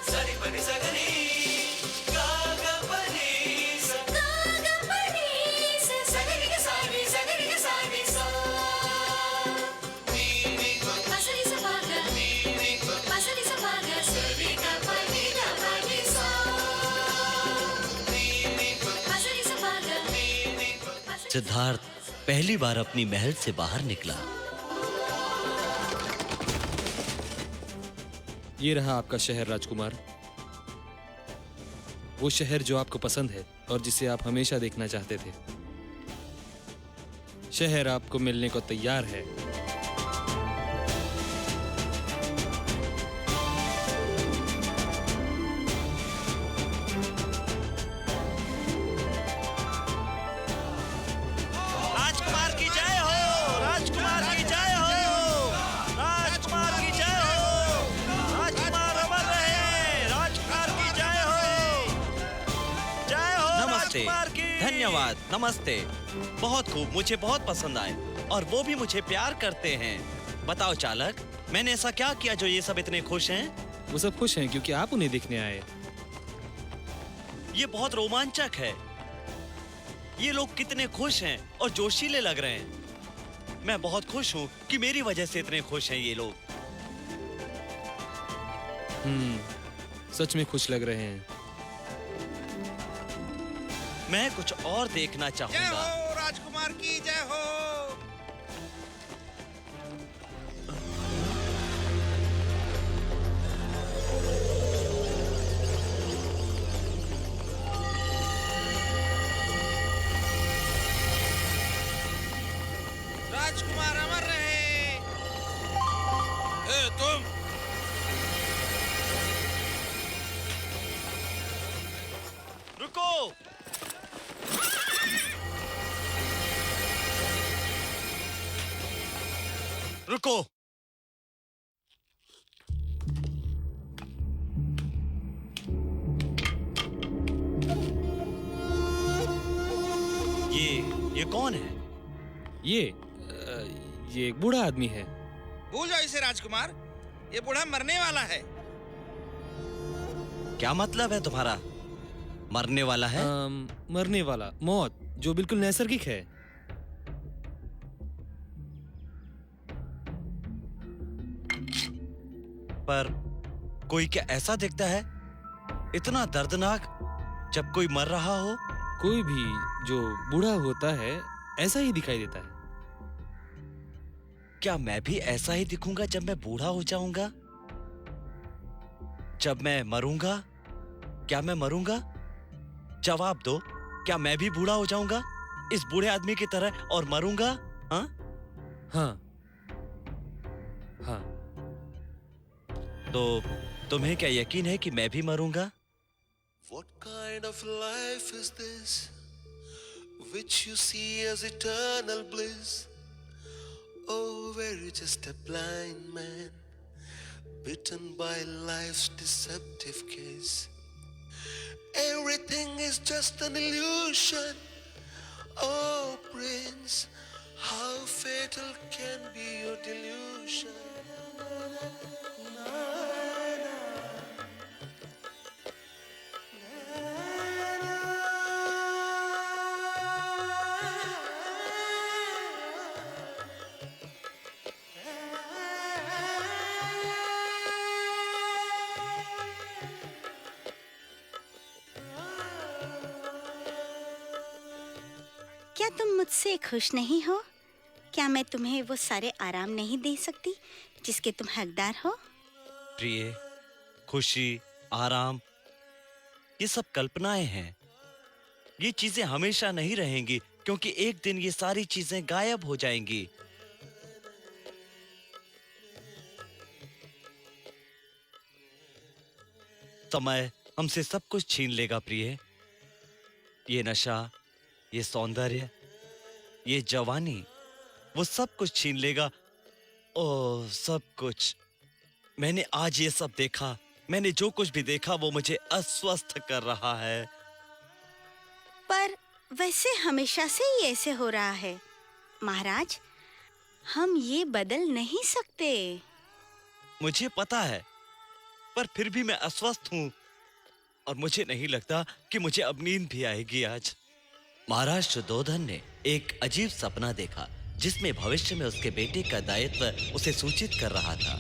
sari pani sagani, gaga pani sa, gaga bunny sa, sagari ga sani sa, ni ni go, pasali sa baga, ni go, pasali sa baga, sari ga pani sa, ni go, pasali sa baga, ni go. Siddharth पहली बार अपनी महल से बाहर निकला। ये रहा आपका शहर राजकुमार, वो शहर जो आपको पसंद है और जिसे आप हमेशा देखना चाहते थे। शहर आपको मिलने को तैयार है। राजकुमार की जय हो, राजकुमार की जय हो, राजकुमार की जय हो, राजकुमार अमर रहे, राजकुमार की जय हो नमस्ते, राजकुमार की। धन्यवाद, नमस्ते। बहुत खूब, मुझे बहुत पसंद आए और वो भी मुझे प्यार करते हैं। बताओ चालक, मैंने ऐसा क्या किया जो ये सब इतने खुश हैं? वो सब खुश हैं क्योंकि आप उन्हें देखने आए। ये बहुत रोमांचक है। ये लोग कितने खुश हैं और जोशीले लग रहे हैं। मैं बहुत खुश हूँ कि मेरी वजह से इतने खुश हैं ये लोग। सच में खुश लग रहे हैं। मैं कुछ और देखना जय चाहूंगा। हो राजकुमार की जय हो। राजकुमार अमर रहे। ए तुम, रुको। रुको। ये कौन है? ये एक बूढ़ा आदमी है। भूल जाओ इसे राजकुमार, ये बूढ़ा मरने वाला है। क्या मतलब है तुम्हारा? मरने वाला है? मरने वाला, मौत, जो बिल्कुल नैसर्गिक है। पर कोई क्या ऐसा दिखता है इतना दर्दनाक जब कोई मर रहा हो? कोई भी जो बूढ़ा होता है ऐसा ही दिखाई देता है। क्या मैं भी ऐसा ही दिखूंगा जब मैं बूढ़ा हो जाऊंगा? जब मैं मरूंगा? क्या मैं मरूंगा? जवाब दो, क्या मैं भी बूढ़ा हो जाऊंगा इस बूढ़े आदमी की तरह और मरूंगा? हाँ? हाँ हाँ। तो तुम्हें क्या यकीन है कि मैं भी मरूंगा? What kind of life is this, which you see as eternal bliss? Oh, where you're just a blind man, bitten by life's deceptive kiss. Everything is just an illusion. Oh, Prince, how fatal can be your delusion? क्या तुम मुझसे खुश नहीं हो? क्या मैं तुम्हें वो सारे आराम नहीं दे सकती जिसके तुम हकदार हो? प्रिय, खुशी, आराम, ये सब कल्पनाएं हैं। ये चीजें हमेशा नहीं रहेंगी, क्योंकि एक दिन ये सारी चीजें गायब हो जाएंगी। समय हमसे सब कुछ छीन लेगा प्रिय। ये नशा, ये सौंदर्य, ये जवानी, वो सब कुछ छीन लेगा। ओह, सब कुछ। मैंने आज ये सब देखा। मैंने जो कुछ भी देखा वो मुझे अस्वस्थ कर रहा है। पर वैसे हमेशा से ही ऐसे हो रहा है महाराज। हम ये बदल नहीं सकते। मुझे पता है, पर फिर भी मैं अस्वस्थ हूँ और मुझे नहीं लगता कि मुझे अब नींद भी आएगी आज। महाराज शुद्धोधन ने एक अजीब सपना देखा, जिसमें भविष्य में उसके बेटे का दायित्व उसे सूचित कर रहा था।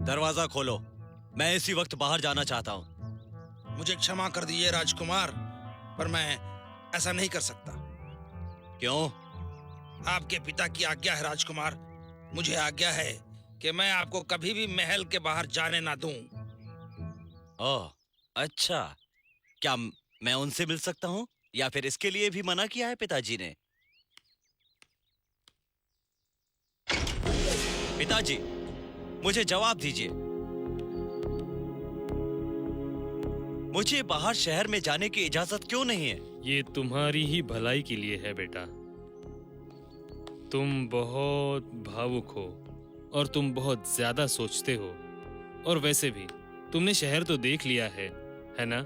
दरवाजा खोलो, मैं इसी वक्त बाहर जाना चाहता हूँ। मुझे क्षमा कर दीजिए राजकुमार, पर मैं ऐसा नहीं कर सकता। क्यों? आपके पिता की आज्ञा है राजकुमार। मुझे आज्ञा है कि मैं आपको कभी भी महल के बाहर जाने ना दूं। ओह, अच्छा। क्या मैं उनसे मिल सकता हूँ, या फिर इसके लिए भी मना किया है पिताजी ने? पिताजी, मुझे जवाब दीजिए। मुझे बाहर शहर में जाने की इजाजत क्यों नहीं है? ये तुम्हारी ही भलाई के लिए है बेटा। तुम बहुत भावुक हो और तुम बहुत ज्यादा सोचते हो। और वैसे भी तुमने शहर तो देख लिया है ना?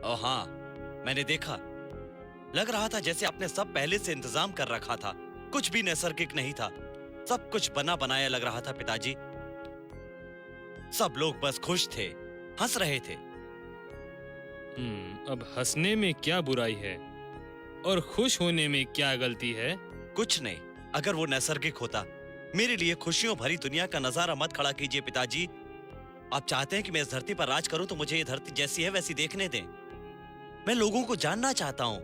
ओह हाँ, मैंने देखा। लग रहा था जैसे आपने सब पहले से इंतजाम कर रखा था। कुछ भी नैसर्गिक नहीं था, सब कुछ बना बनाया लग रहा था पिताजी। सब लोग बस खुश थे, हंस रहे थे। अब हंसने में क्या बुराई है और खुश होने में क्या गलती है? कुछ नहीं, अगर वो नैसर्गिक होता। मेरे लिए खुशियों भरी दुनिया का नजारा मत खड़ा कीजिए पिताजी। आप चाहते हैं कि मैं इस धरती पर राज करूं, तो मुझे ये धरती जैसी है वैसी देखने दें। मैं लोगों को जानना चाहता हूं,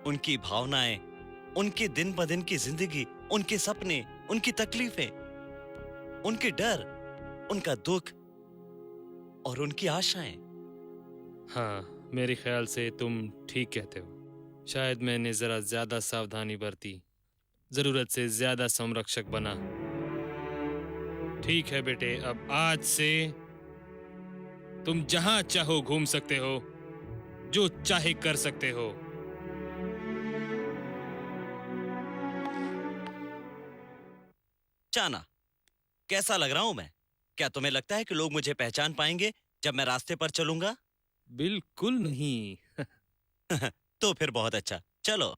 उनकी भावनाएं, उनके दिन ब दिन की जिंदगी, उनके सपने, उनकी तकलीफें, उनके डर, उनका दुख और उनकी आशाएं। हाँ, मेरे ख्याल से तुम ठीक कहते हो। शायद मैंने जरा ज्यादा सावधानी बरती, जरूरत से ज्यादा संरक्षक बना। ठीक है बेटे, अब आज से तुम जहां चाहो घूम सकते हो, जो चाहे कर सकते हो। जाना, कैसा लग रहा हूं मैं? क्या तुम्हें लगता है कि लोग मुझे पहचान पाएंगे जब मैं रास्ते पर चलूंगा? बिल्कुल नहीं। तो फिर बहुत अच्छा, चलो।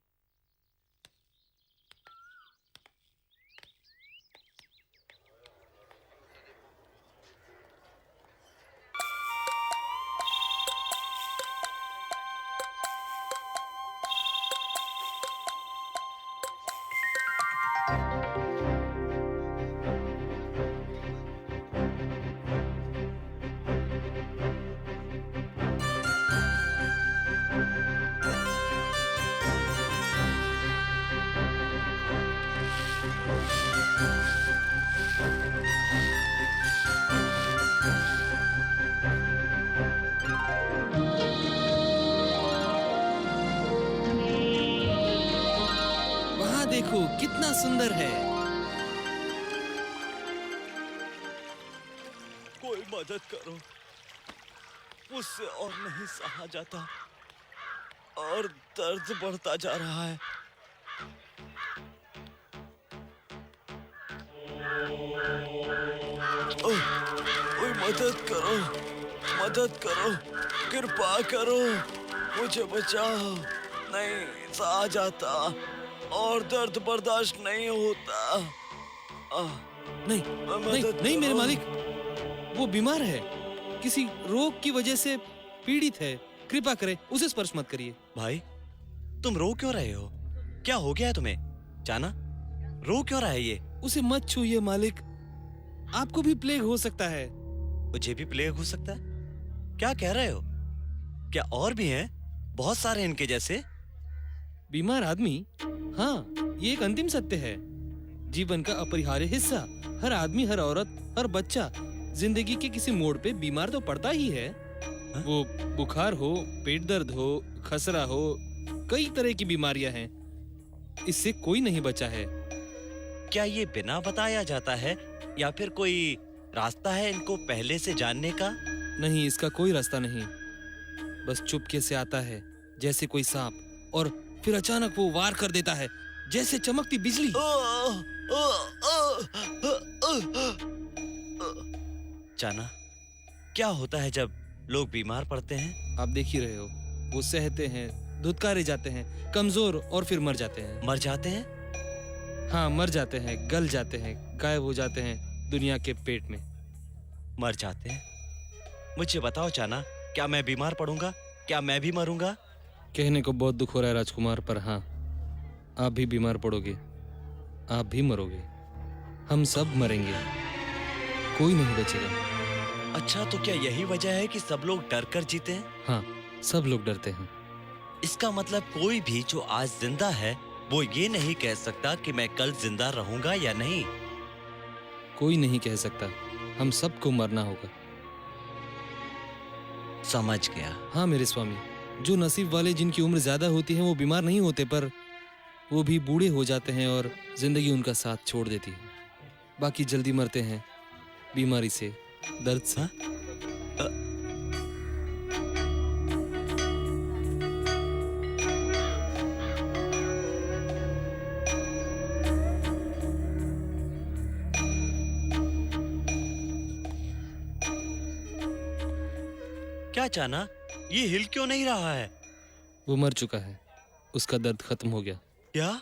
वहां देखो, कितना सुंदर है। मदद करो, मुझसे और नहीं सहा जाता और दर्द बढ़ता जा रहा है। कोई मदद करो, कृपा करो, मुझे बचाओ, नहीं सहा जाता और दर्द बर्दाश्त नहीं होता। नहीं नहीं मेरे मालिक, वो बीमार है, किसी रोग की वजह से पीड़ित है, कृपा करें उसे स्पर्श मत करिए। भाई, तुम रो क्यों रहे हो? क्या हो गया है तुम्हें? जाना, रो क्यों रहा है ये? उसे मत छूइए मालिक, आपको भी प्लेग हो सकता है। मुझे भी प्लेग हो सकता है? क्या कह रहे हो? क्या और भी हैं? बहुत सारे इनके जैसे? बीमार आदमी, हाँ, ये एक अंतिम सत्य है, जीवन का अपरिहार्य हिस्सा। हर आदमी, हर औरत, हर बच्चा जिंदगी के किसी मोड़ पे बीमार तो पड़ता ही है। वो बुखार हो, पेट दर्द हो, खसरा हो, कई तरह की बीमारियां हैं, इससे कोई नहीं बचा है। क्या ये बिना बताया जाता है या फिर कोई रास्ता है इनको पहले से जानने का? नहीं, इसका कोई रास्ता नहीं, बस चुपके से आता है जैसे कोई सांप, और फिर अचानक वो वार कर देता है जैसे चमकती बिजली। जाना, क्या होता है जब लोग बीमार पड़ते हैं? आप देख ही रहे हो, वो सहते हैं, धुतकारे जाते हैं, कमजोर, और फिर मर जाते हैं। मर जाते हैं? हाँ, मर जाते हैं, गल जाते हैं, गायब हो जाते हैं दुनिया के पेट में। मर जाते हैं? मुझे बताओ जाना, क्या मैं बीमार पड़ूंगा? क्या मैं भी मरूंगा? कहने को बहुत दुख हो रहा है राजकुमार, पर हाँ, आप भी बीमार पड़ोगे, आप भी मरोगे, हम सब मरेंगे, कोई नहीं बचेगा। अच्छा, तो क्या यही वजह है कि सब लोग डर कर जीते हैं? हाँ, सब लोग डरते हैं। इसका मतलब कोई भी जो आज जिंदा है वो ये नहीं कह सकता कि मैं कल जिंदा रहूंगा या नहीं। कोई नहीं कह सकता, हम सबको मरना होगा। समझ गया। हाँ मेरे स्वामी, जो नसीब वाले जिनकी उम्र ज्यादा होती है वो बीमार नहीं होते, पर वो भी बूढ़े हो जाते हैं और जिंदगी उनका साथ छोड़ देती है। बाकी जल्दी मरते हैं, बीमारी से, दर्द से। क्या जाना, ये हिल क्यों नहीं रहा है? वो मर चुका है, उसका दर्द खत्म हो गया। क्या?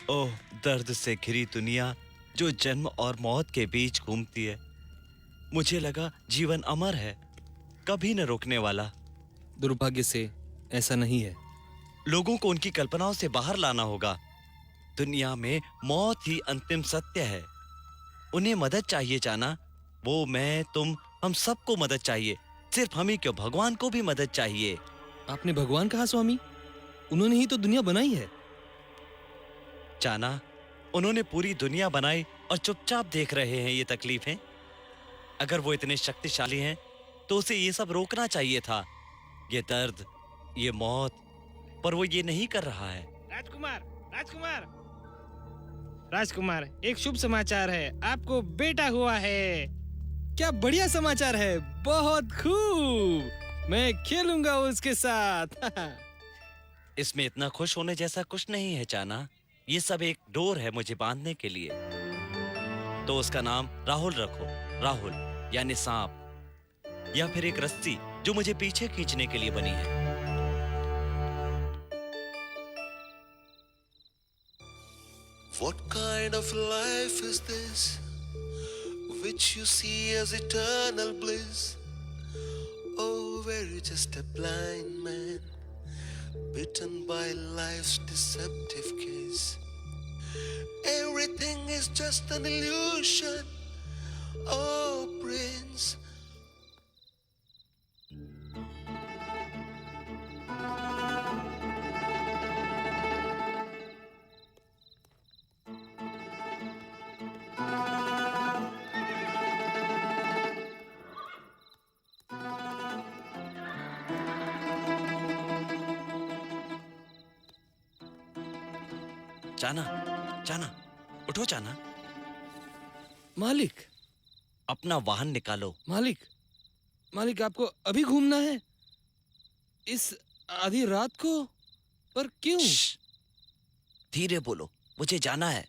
ओह, दर्द से घिरी दुनिया जो जन्म और मौत के बीच घूमती है। मुझे लगा जीवन अमर है, कभी न रुकने वाला। दुर्भाग्य से ऐसा नहीं है। लोगों को उनकी कल्पनाओं से बाहर लाना होगा। दुनिया में मौत ही अंतिम सत्य है। उन्हें मदद चाहिए जाना, वो, मैं, तुम, हम सबको मदद चाहिए। सिर्फ हम ही क्यों, भगवान को भी मदद चाहिए। आपने भगवान कहा स्वामी? उन्होंने ही तो दुनिया बनाई है। जाना, उन्होंने पूरी दुनिया बनाई और चुपचाप देख रहे हैं ये तकलीफें। अगर वो इतने शक्तिशाली हैं तो उसे ये सब रोकना चाहिए था, ये दर्द, ये मौत, पर वो ये नहीं कर रहा है। राजकुमार, राजकुमार, राजकुमार, एक शुभ समाचार है, आपको बेटा हुआ है। क्या बढ़िया समाचार है, बहुत खूब, मैं खेलूंगा उसके साथ। इसमें इतना खुश होने जैसा कुछ नहीं है जाना, ये सब एक डोर है मुझे बांधने के लिए। तो उसका नाम राहुल रखो, राहुल यानी सांप, या फिर एक रस्सी जो मुझे पीछे खींचने के लिए बनी है। What kind of life is this which you see as eternal bliss? Oh, where you're just a blind man bitten by life's deceptive kiss. Everything is just an illusion. Oh, Prince, चाना, चाना, उठो चाना। मालिक, अपना वाहन निकालो। मालिक, मालिक आपको अभी घूमना है? इस आधी रात को? पर क्यों? श्श, धीरे बोलो, मुझे जाना है।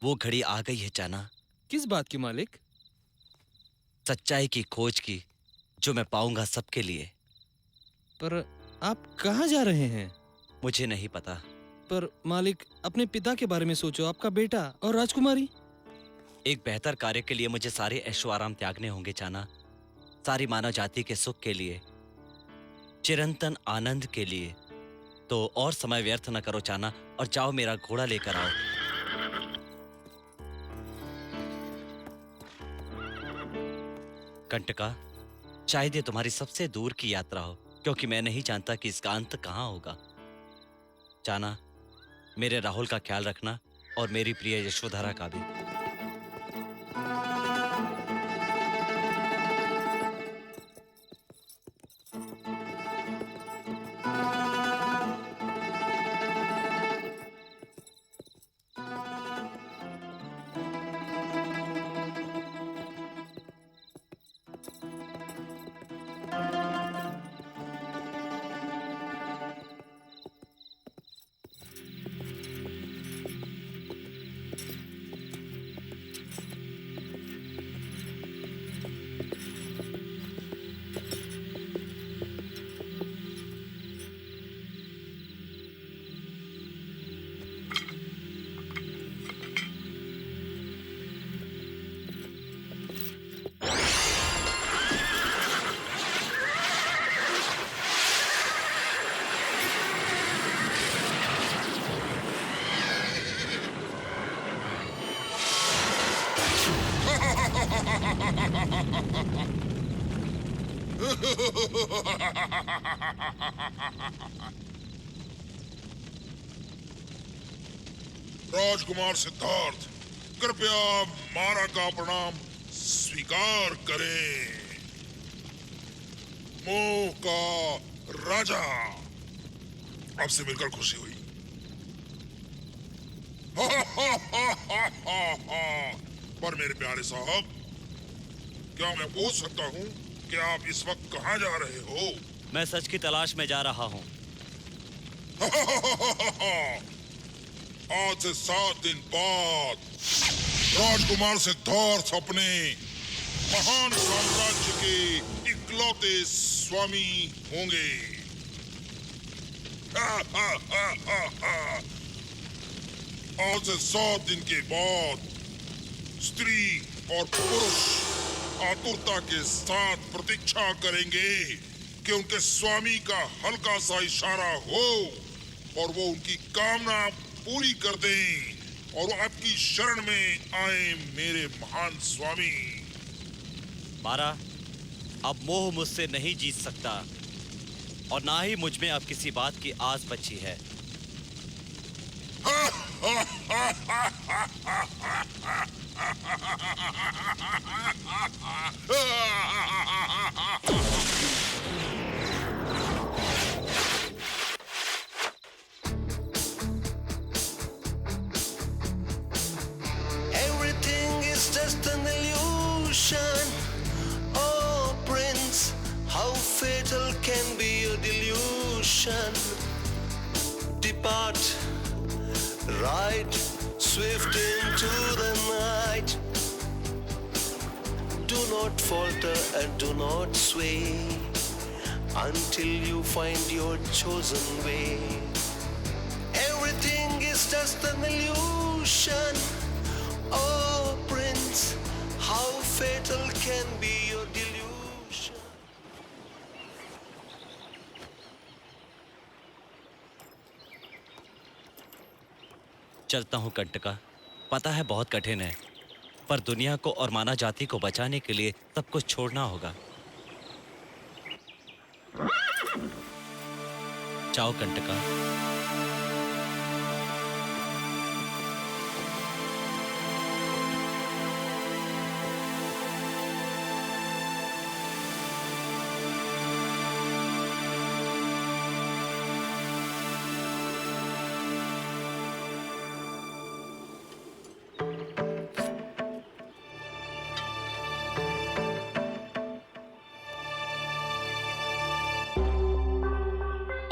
वो घड़ी आ गई है चाना, किस बात की मालिक? सच्चाई की खोज की, जो मैं पाऊंगा सबके लिए। पर आप कहाँ जा रहे हैं? मुझे नहीं पता। पर मालिक, अपने पिता के बारे में सोचो, आपका बेटा और राजकुमारी। एक बेहतर कार्य के लिए मुझे सारे ऐशो आराम त्यागने होंगे चाना, सारी मानव जाति के सुख के लिए, चिरंतन आनंद के लिए। तो और समय व्यर्थ न करो चाना, और जाओ मेरा घोड़ा लेकर आओ। कंटका, शायद ये तुम्हारी सबसे दूर की यात्रा हो, क्योंकि मैं नहीं जानता कि इसका अंत कहाँ होगा। चाना, मेरे राहुल का ख्याल रखना और मेरी प्रिय यशोधरा का भी। राजकुमार सिद्धार्थ, कृपया मारा का प्रणाम स्वीकार करें। मोह का राजा, आपसे मिलकर खुशी हुई। पर मेरे प्यारे साहब, क्या मैं पूछ सकता हूँ कि आप इस वक्त कहाँ जा रहे हो? मैं सच की तलाश में जा रहा हूँ। आज से 7 दिन बाद राजकुमार सिद्धार्थ अपने महान साम्राज्य के इकलौते स्वामी होंगे। आज से 7 दिन के बाद स्त्री और पुरुष आतुरता के साथ प्रतीक्षा करेंगे कि उनके स्वामी का हल्का सा इशारा हो और वो उनकी कामना पूरी कर दें और वो आपकी शरण में आए, मेरे महान स्वामी। मारा, अब मोह मुझसे नहीं जीत सकता और ना ही मुझ में अब किसी बात की आस बची है। Everything is just an illusion. Oh, Prince, how fatal can be a delusion. Depart, ride swift into the night. Do not falter and do not sway until you find your chosen way. Everything is just an illusion. Oh, Prince, how fatal can be your delusion. चलता हूँ कंटका, पता है बहुत कठिन है, पर दुनिया को और मानव जाति को बचाने के लिए सब कुछ छोड़ना होगा। जाओ कंटका।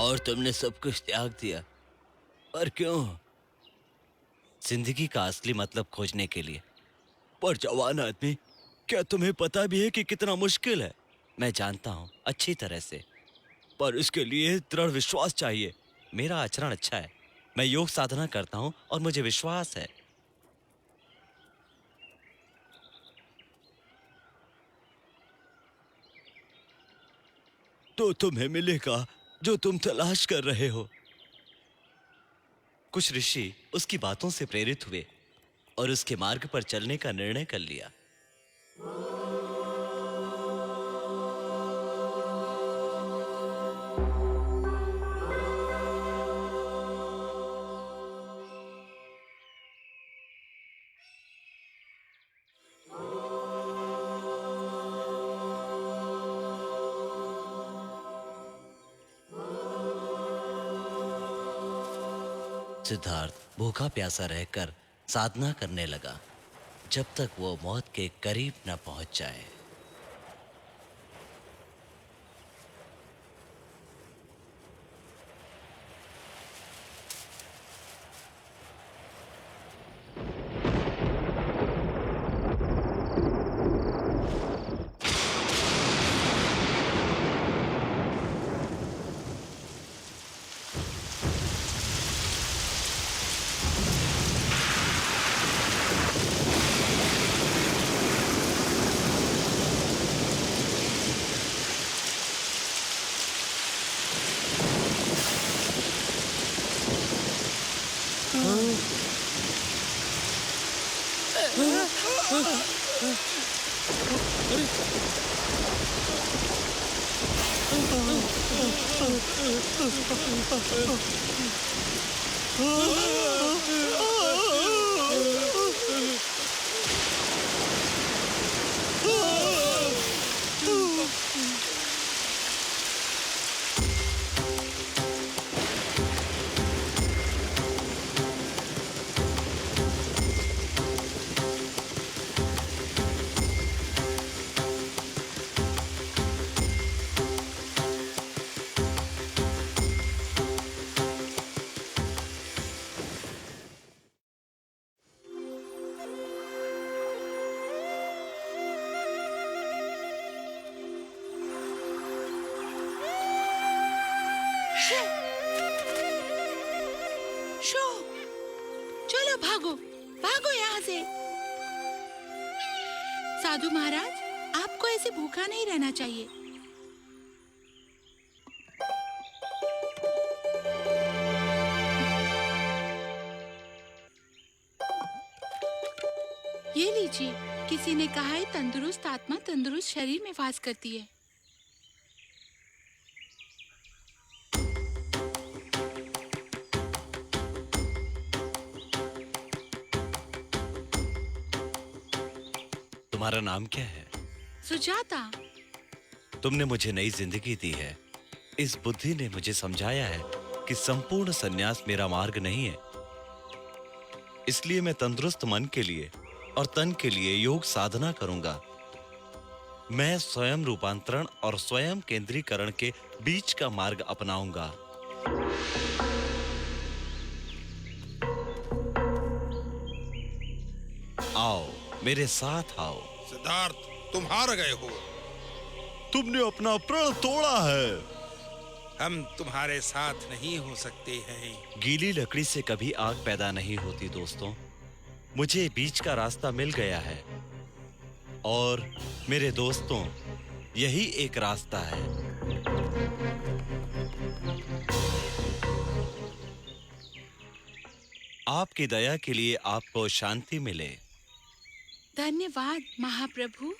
और तुमने सब कुछ त्याग दिया। पर क्यों? जिंदगी का असली मतलब खोजने के लिए। पर जवान आदमी, क्या तुम्हें पता भी है कि कितना मुश्किल है? मैं जानता हूँ अच्छी तरह से, पर इसके लिए दृढ़ विश्वास चाहिए। मेरा आचरण अच्छा है, मैं योग साधना करता हूँ और मुझे विश्वास है। तो तुम्हें मिलेगा जो तुम तलाश कर रहे हो। कुछ ऋषि उसकी बातों से प्रेरित हुए और उसके मार्ग पर चलने का निर्णय कर लिया। सिद्धार्थ भूखा प्यासा रहकर साधना करने लगा जब तक वो मौत के करीब न पहुंच जाए। शो, चलो भागो, भागो यहाँ से। साधु महाराज, आपको ऐसे भूखा नहीं रहना चाहिए। ये लीजिए, किसी ने कहा है तंदुरुस्त आत्मा तंदुरुस्त शरीर में वास करती है। तुम्हारा नाम क्या है? सुजाता। तुमने मुझे नई जिंदगी दी है। इस बुद्धि ने मुझे समझाया है कि संपूर्ण संन्यास मेरा मार्ग नहीं है। इसलिए मैं तंदुरुस्त मन के लिए और तन के लिए योग साधना करूंगा। मैं स्वयं रूपांतरण और स्वयं केंद्रीकरण के बीच का मार्ग अपनाऊंगा। आओ, मेरे साथ आओ। सिद्धार्थ, तुम हार गए हो। तुमने अपना प्रण तोड़ा है। हम तुम्हारे साथ नहीं हो सकते हैं। गीली लकड़ी से कभी आग पैदा नहीं होती दोस्तों। मुझे बीच का रास्ता मिल गया है और मेरे दोस्तों, यही एक रास्ता है। आपकी दया के लिए आपको शांति मिले। धन्यवाद महाप्रभु।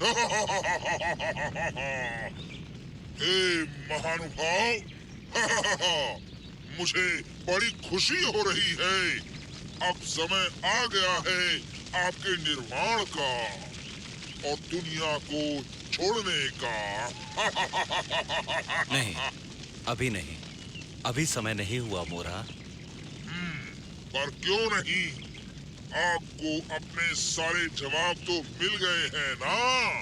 हे महानुभाव, मुझे बड़ी खुशी हो रही है। अब समय आ गया है आपके निर्वाण का और दुनिया को छोड़ने का। नहीं, अभी नहीं, अभी समय नहीं हुआ मोरा। पर क्यों नहीं? आपको अपने सारे जवाब तो मिल गए हैं ना?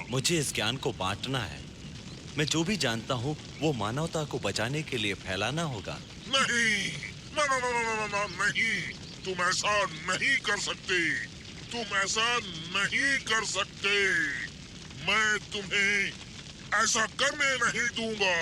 मुझे इस ज्ञान को बांटना है। मैं जो भी जानता हूँ वो मानवता को बचाने के लिए फैलाना होगा। नहीं, ना ना ना ना ना ना नहीं, तुम ऐसा नहीं कर सकते। तुम ऐसा नहीं कर सकते। मैं तुम्हें ऐसा करने नहीं दूंगा।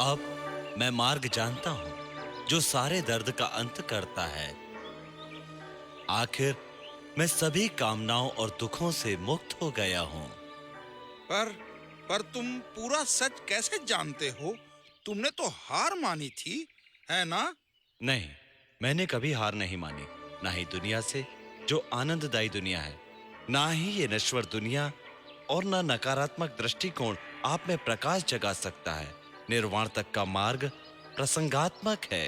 अब मैं मार्ग जानता हूँ जो सारे दर्द का अंत करता है। आखिर मैं सभी कामनाओं और दुखों से मुक्त हो गया हूँ। पर तुम पूरा सच कैसे जानते हो? तुमने तो हार मानी थी, है ना? नहीं, मैंने कभी हार नहीं मानी, ना ही दुनिया से जो आनंददायी दुनिया है, ना ही ये नश्वर दुनिया, और ना नकारात्मक दृष्टिकोण आप में प्रकाश जगा सकता है। निर्वाण तक का मार्ग प्रसंगात्मक है।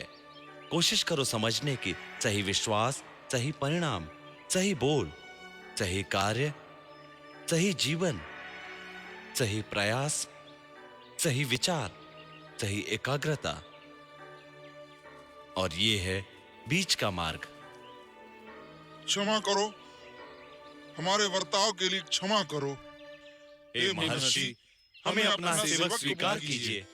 कोशिश करो समझने की। सही विश्वास, सही परिणाम, सही बोल, सही कार्य, सही जीवन, सही प्रयास, सही विचार, सही एकाग्रता, और ये है बीच का मार्ग। क्षमा करो, हमारे वर्ताव के लिए क्षमा करो। हे महर्षि, हमें अपना सेवक स्वीकार कीजिए।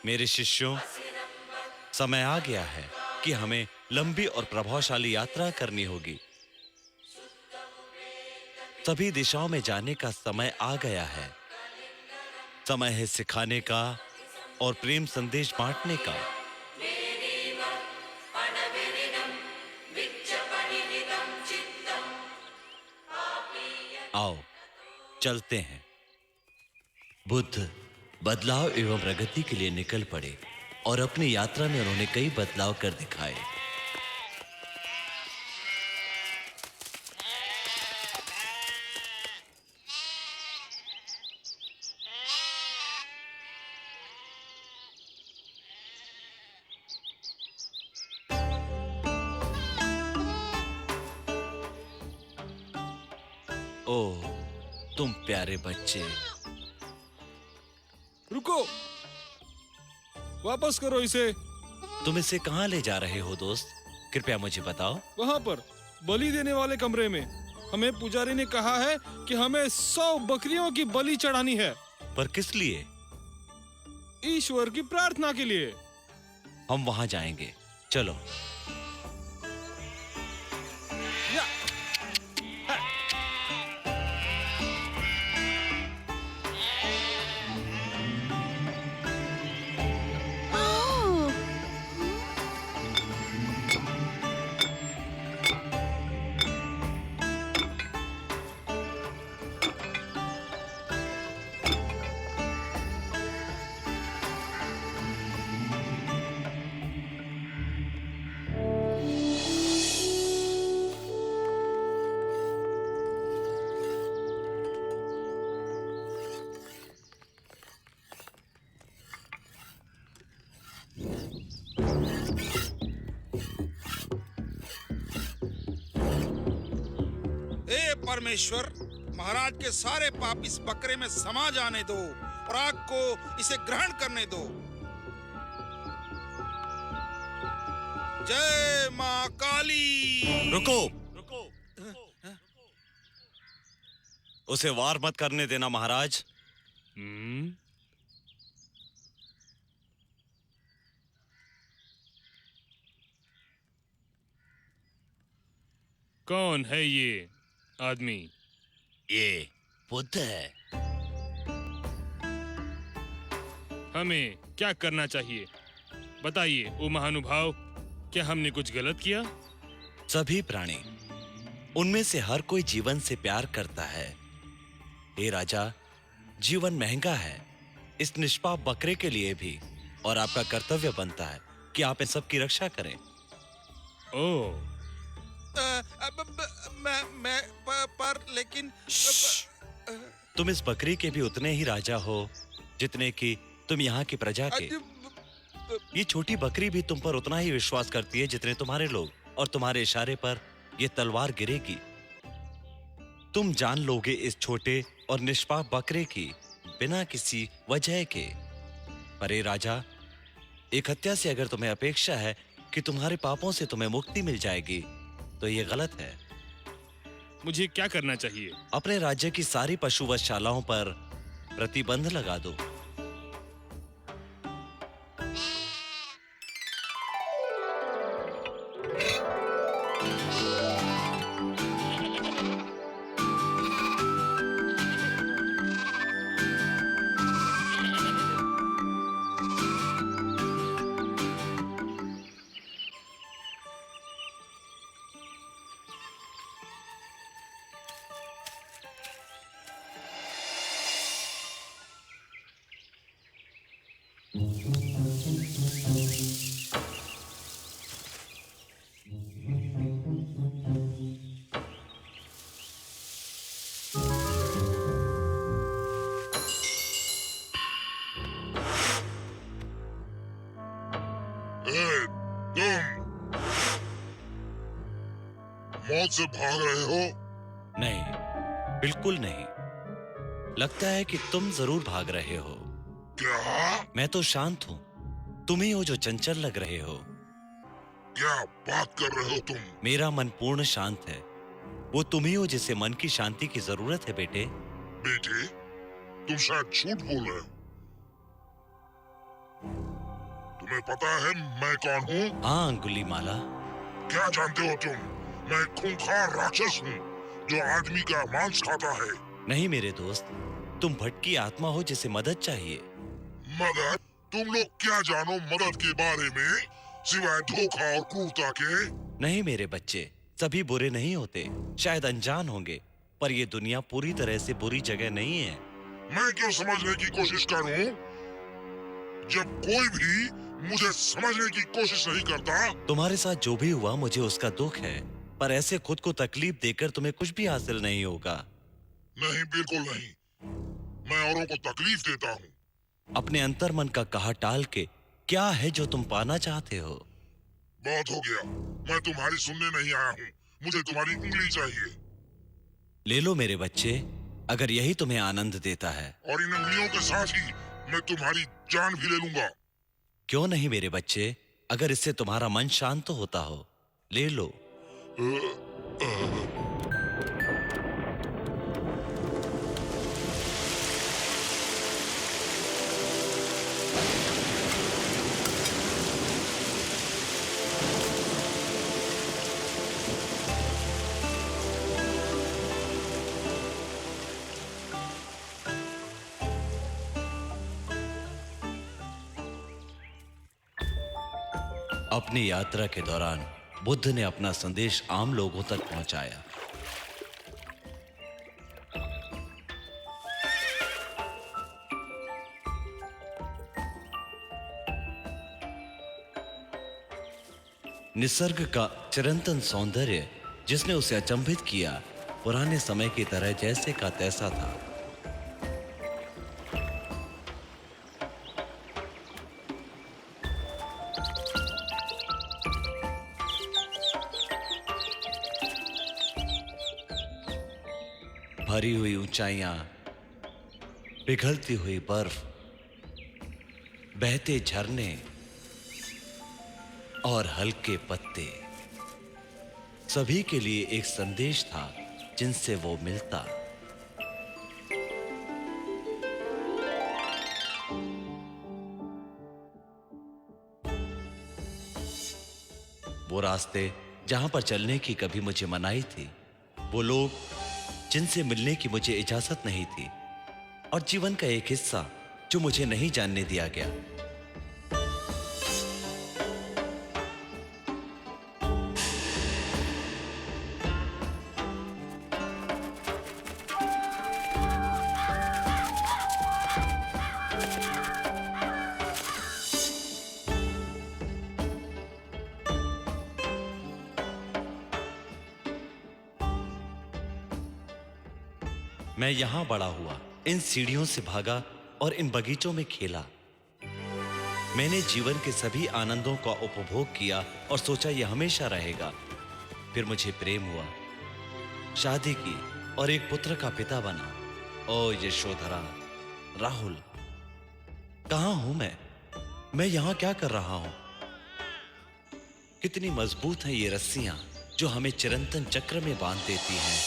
मेरे शिष्यों, समय आ गया है कि हमें लंबी और प्रभावशाली यात्रा करनी होगी। सभी दिशाओं में जाने का समय आ गया है। समय है सिखाने का और प्रेम संदेश बांटने का। आओ चलते हैं। बुद्ध बदलाव एवं प्रगति के लिए निकल पड़े और अपनी यात्रा में उन्होंने कई बदलाव कर दिखाए। ओह, तुम प्यारे बच्चे। रुको, वापस करो इसे। तुम इसे कहाँ ले जा रहे हो दोस्त? कृपया मुझे बताओ। वहाँ पर बलि देने वाले कमरे में हमें पुजारी ने कहा है कि हमें 100 बकरियों की बलि चढ़ानी है। पर किस लिए? ईश्वर की प्रार्थना के लिए। हम वहां जाएंगे, चलो। परमेश्वर, महाराज के सारे पाप इस बकरे में समा जाने दो और आग को इसे ग्रहण करने दो। जय माँ काली। रुको, उसे वार मत करने देना महाराज। कौन है ये आदमी? ये बुद्ध है। हमें क्या करना चाहिए बताइए ओ महानुभाव, क्या हमने कुछ गलत किया? सभी प्राणी, उनमें से हर कोई जीवन से प्यार करता है। हे राजा, जीवन महंगा है, इस निष्पाप बकरे के लिए भी, और आपका कर्तव्य बनता है कि आप इन सब की रक्षा करें। ओह, पर लेकिन तुम इस बकरी के भी उतने ही राजा हो जितने कि तुम यहाँ की प्रजा के। ये छोटी बकरी भी तुम पर उतना ही विश्वास करती है जितने तुम्हारे लोग, और तुम्हारे इशारे पर ये तलवार गिरेगी। तुम जान लोगे इस छोटे और निष्पाप बकरे की बिना किसी वजह के। पर ए राजा, एक हत्या से अगर तुम्हें अपेक्षा है कि तुम्हारे पापों से तुम्हें मुक्ति मिल जाएगी, तो ये गलत है। मुझे क्या करना चाहिए? अपने राज्य की सारी पशु वधशालाओं पर प्रतिबंध लगा दो। मौत से भाग रहे हो? नहीं, बिल्कुल नहीं। लगता है कि तुम जरूर भाग रहे हो। क्या? मैं तो शांत हूँ, तुम ही हो जो चंचल लग रहे हो। क्या बात कर रहे हो तुम? मेरा मन पूर्ण शांत है। वो तुम ही हो जिसे मन की शांति की जरूरत है बेटे। बेटे, तुम शायद झूठ बोल रहे हो। तुम्हें पता है मैं कौन हूँ? हाँ अंगुलीमाला। क्या जानते हो तुम? मैं खूंखार राक्षस हूँ जो आदमी का मांस खाता है। नहीं मेरे दोस्त, तुम भटकी आत्मा हो जिसे मदद चाहिए। मदद? तुम लोग क्या जानो मदद के बारे में, सिवाय धोखा और क्रूरता के? नहीं मेरे बच्चे, सभी बुरे नहीं होते, शायद अनजान होंगे, पर ये दुनिया पूरी तरह से बुरी जगह नहीं है। मैं क्यों समझने की कोशिश करूं? जब कोई भी मुझे समझने की कोशिश नहीं करता। तुम्हारे साथ जो भी हुआ मुझे उसका दुख है, पर ऐसे खुद को तकलीफ देकर तुम्हें कुछ भी हासिल नहीं होगा। नहीं, बिल्कुल नहीं। मैं औरों को तकलीफ देता हूँ। अपने अंतर मन का कहा टाल के क्या है जो तुम पाना चाहते हो? बहुत हो गया, मैं तुम्हारी सुनने नहीं आया हूँ। मुझे तुम्हारी उंगली चाहिए। ले लो मेरे बच्चे, अगर यही तुम्हें आनंद देता है। और इन उंगलियों के साथ ही मैं तुम्हारी जान भी ले लूंगा। क्यों नहीं मेरे बच्चे, अगर इससे तुम्हारा मन शांत होता हो, ले लो। अपनी यात्रा के दौरान बुद्ध ने अपना संदेश आम लोगों तक पहुंचाया। निसर्ग का चिरंतन सौंदर्य जिसने उसे अचंभित किया, पुराने समय की तरह जैसे का तैसा था। भरी हुई ऊंचाइयां, पिघलती हुई बर्फ, बहते झरने और हल्के पत्ते, सभी के लिए एक संदेश था जिनसे वो मिलता। वो रास्ते जहां पर चलने की कभी मुझे मनाही थी, वो लोग जिनसे मिलने की मुझे इजाजत नहीं थी, और जीवन का एक हिस्सा जो मुझे नहीं जानने दिया गया। मैं यहां बड़ा हुआ, इन सीढ़ियों से भागा और इन बगीचों में खेला। मैंने जीवन के सभी आनंदों का उपभोग किया और सोचा यह हमेशा रहेगा। फिर मुझे प्रेम हुआ, शादी की और एक पुत्र का पिता बना। ओ यशोधरा, राहुल, कहां हूं मैं यहां क्या कर रहा हूं? कितनी मजबूत हैं ये रस्सियां जो हमें चिरंतन चक्र में बांध देती हैं।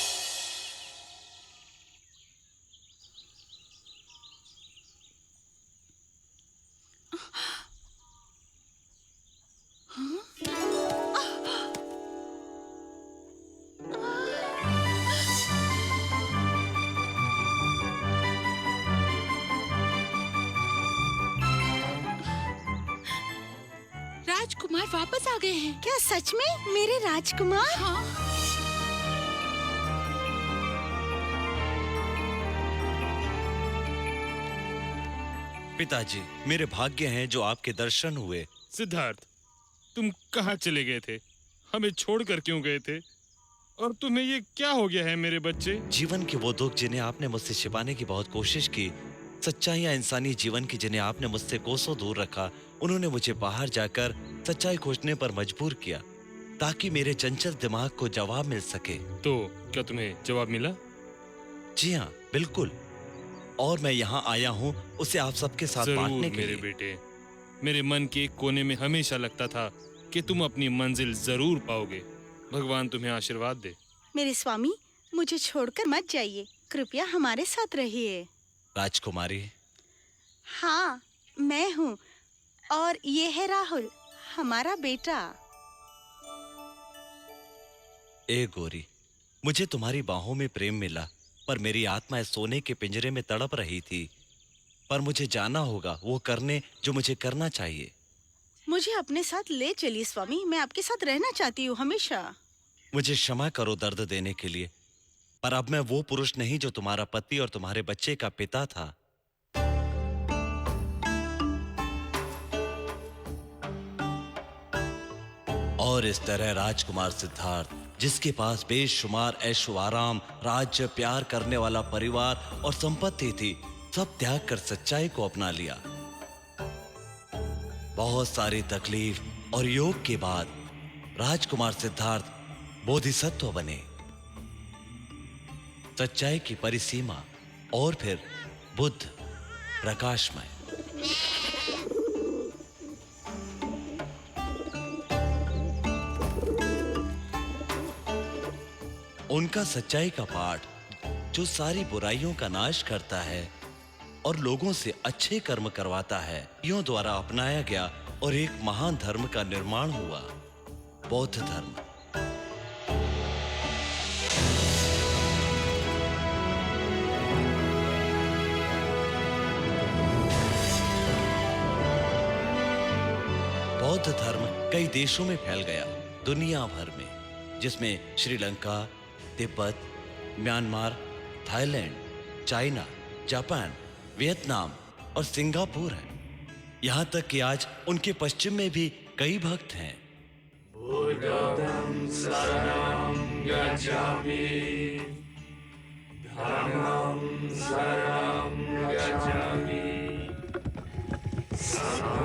राजकुमार वापस आ गए हैं। क्या सच में मेरे राजकुमार? हाँ। पिताजी, मेरे भाग्य हैं जो आपके दर्शन हुए। सिद्धार्थ, तुम कहाँ चले गए थे? हमें छोड़कर क्यों गए थे? और तुम्हें ये क्या हो गया है मेरे बच्चे? जीवन के वो दुख जिन्हें आपने मुझसे छिपाने की बहुत कोशिश की, सच्चाइयां इंसानी जीवन की जिन्हें आपने मुझसे कोसों दूर रखा, उन्होंने मुझे बाहर जाकर सच्चाई खोजने पर मजबूर किया ताकि मेरे चंचल दिमाग को जवाब मिल सके। तो क्या तुम्हें जवाब मिला? जी हाँ, बिल्कुल। और मैं यहाँ आया हूँ उसे आप सबके साथ बांटने के मेरे लिए। बेटे, मेरे मन के एक कोने में हमेशा लगता था कि तुम अपनी मंजिल जरूर पाओगे। भगवान तुम्हें आशीर्वाद दे। मेरे स्वामी, मुझे छोड़कर मत जाइए, कृपया हमारे साथ रहिए। राजकुमारी। हाँ, मैं हूँ, और ये है राहुल, हमारा बेटा। ए गोरी, मुझे तुम्हारी बाहों में प्रेम मिला, पर मेरी आत्मा इस सोने के पिंजरे में तड़प रही थी। पर मुझे जाना होगा वो करने जो मुझे करना चाहिए। मुझे अपने साथ ले चलिए स्वामी, मैं आपके साथ रहना चाहती हूँ हमेशा। मुझे क्षमा करो दर्द देने के लिए, पर अब मैं वो पुरुष नहीं जो तुम्हारा पति और तुम्हारे बच्चे का पिता था। और इस तरह राजकुमार सिद्धार्थ, जिसके पास बेशुमार ऐशो आराम, राज्य, प्यार करने वाला परिवार और संपत्ति थी, सब त्याग कर सच्चाई को अपना लिया। बहुत सारी तकलीफ और योग के बाद राजकुमार सिद्धार्थ बोधिसत्व बने, सच्चाई की परिसीमा, और फिर बुद्ध प्रकाशमय। उनका सच्चाई का पाठ जो सारी बुराइयों का नाश करता है और लोगों से अच्छे कर्म करवाता है, यों द्वारा अपनाया गया और एक महान धर्म का निर्माण हुआ, बौद्ध धर्म। बौद्ध धर्म कई देशों में फैल गया, दुनिया भर में, जिसमें Sri Lanka, Tibet, Myanmar, Thailand, China, Japan, Vietnam और सिंगापुर है। यहाँ तक कि आज उनके पश्चिम में भी कई भक्त हैं। बुद्धं शरणं गच्छामि, धम्मं शरणं गच्छामि, संघं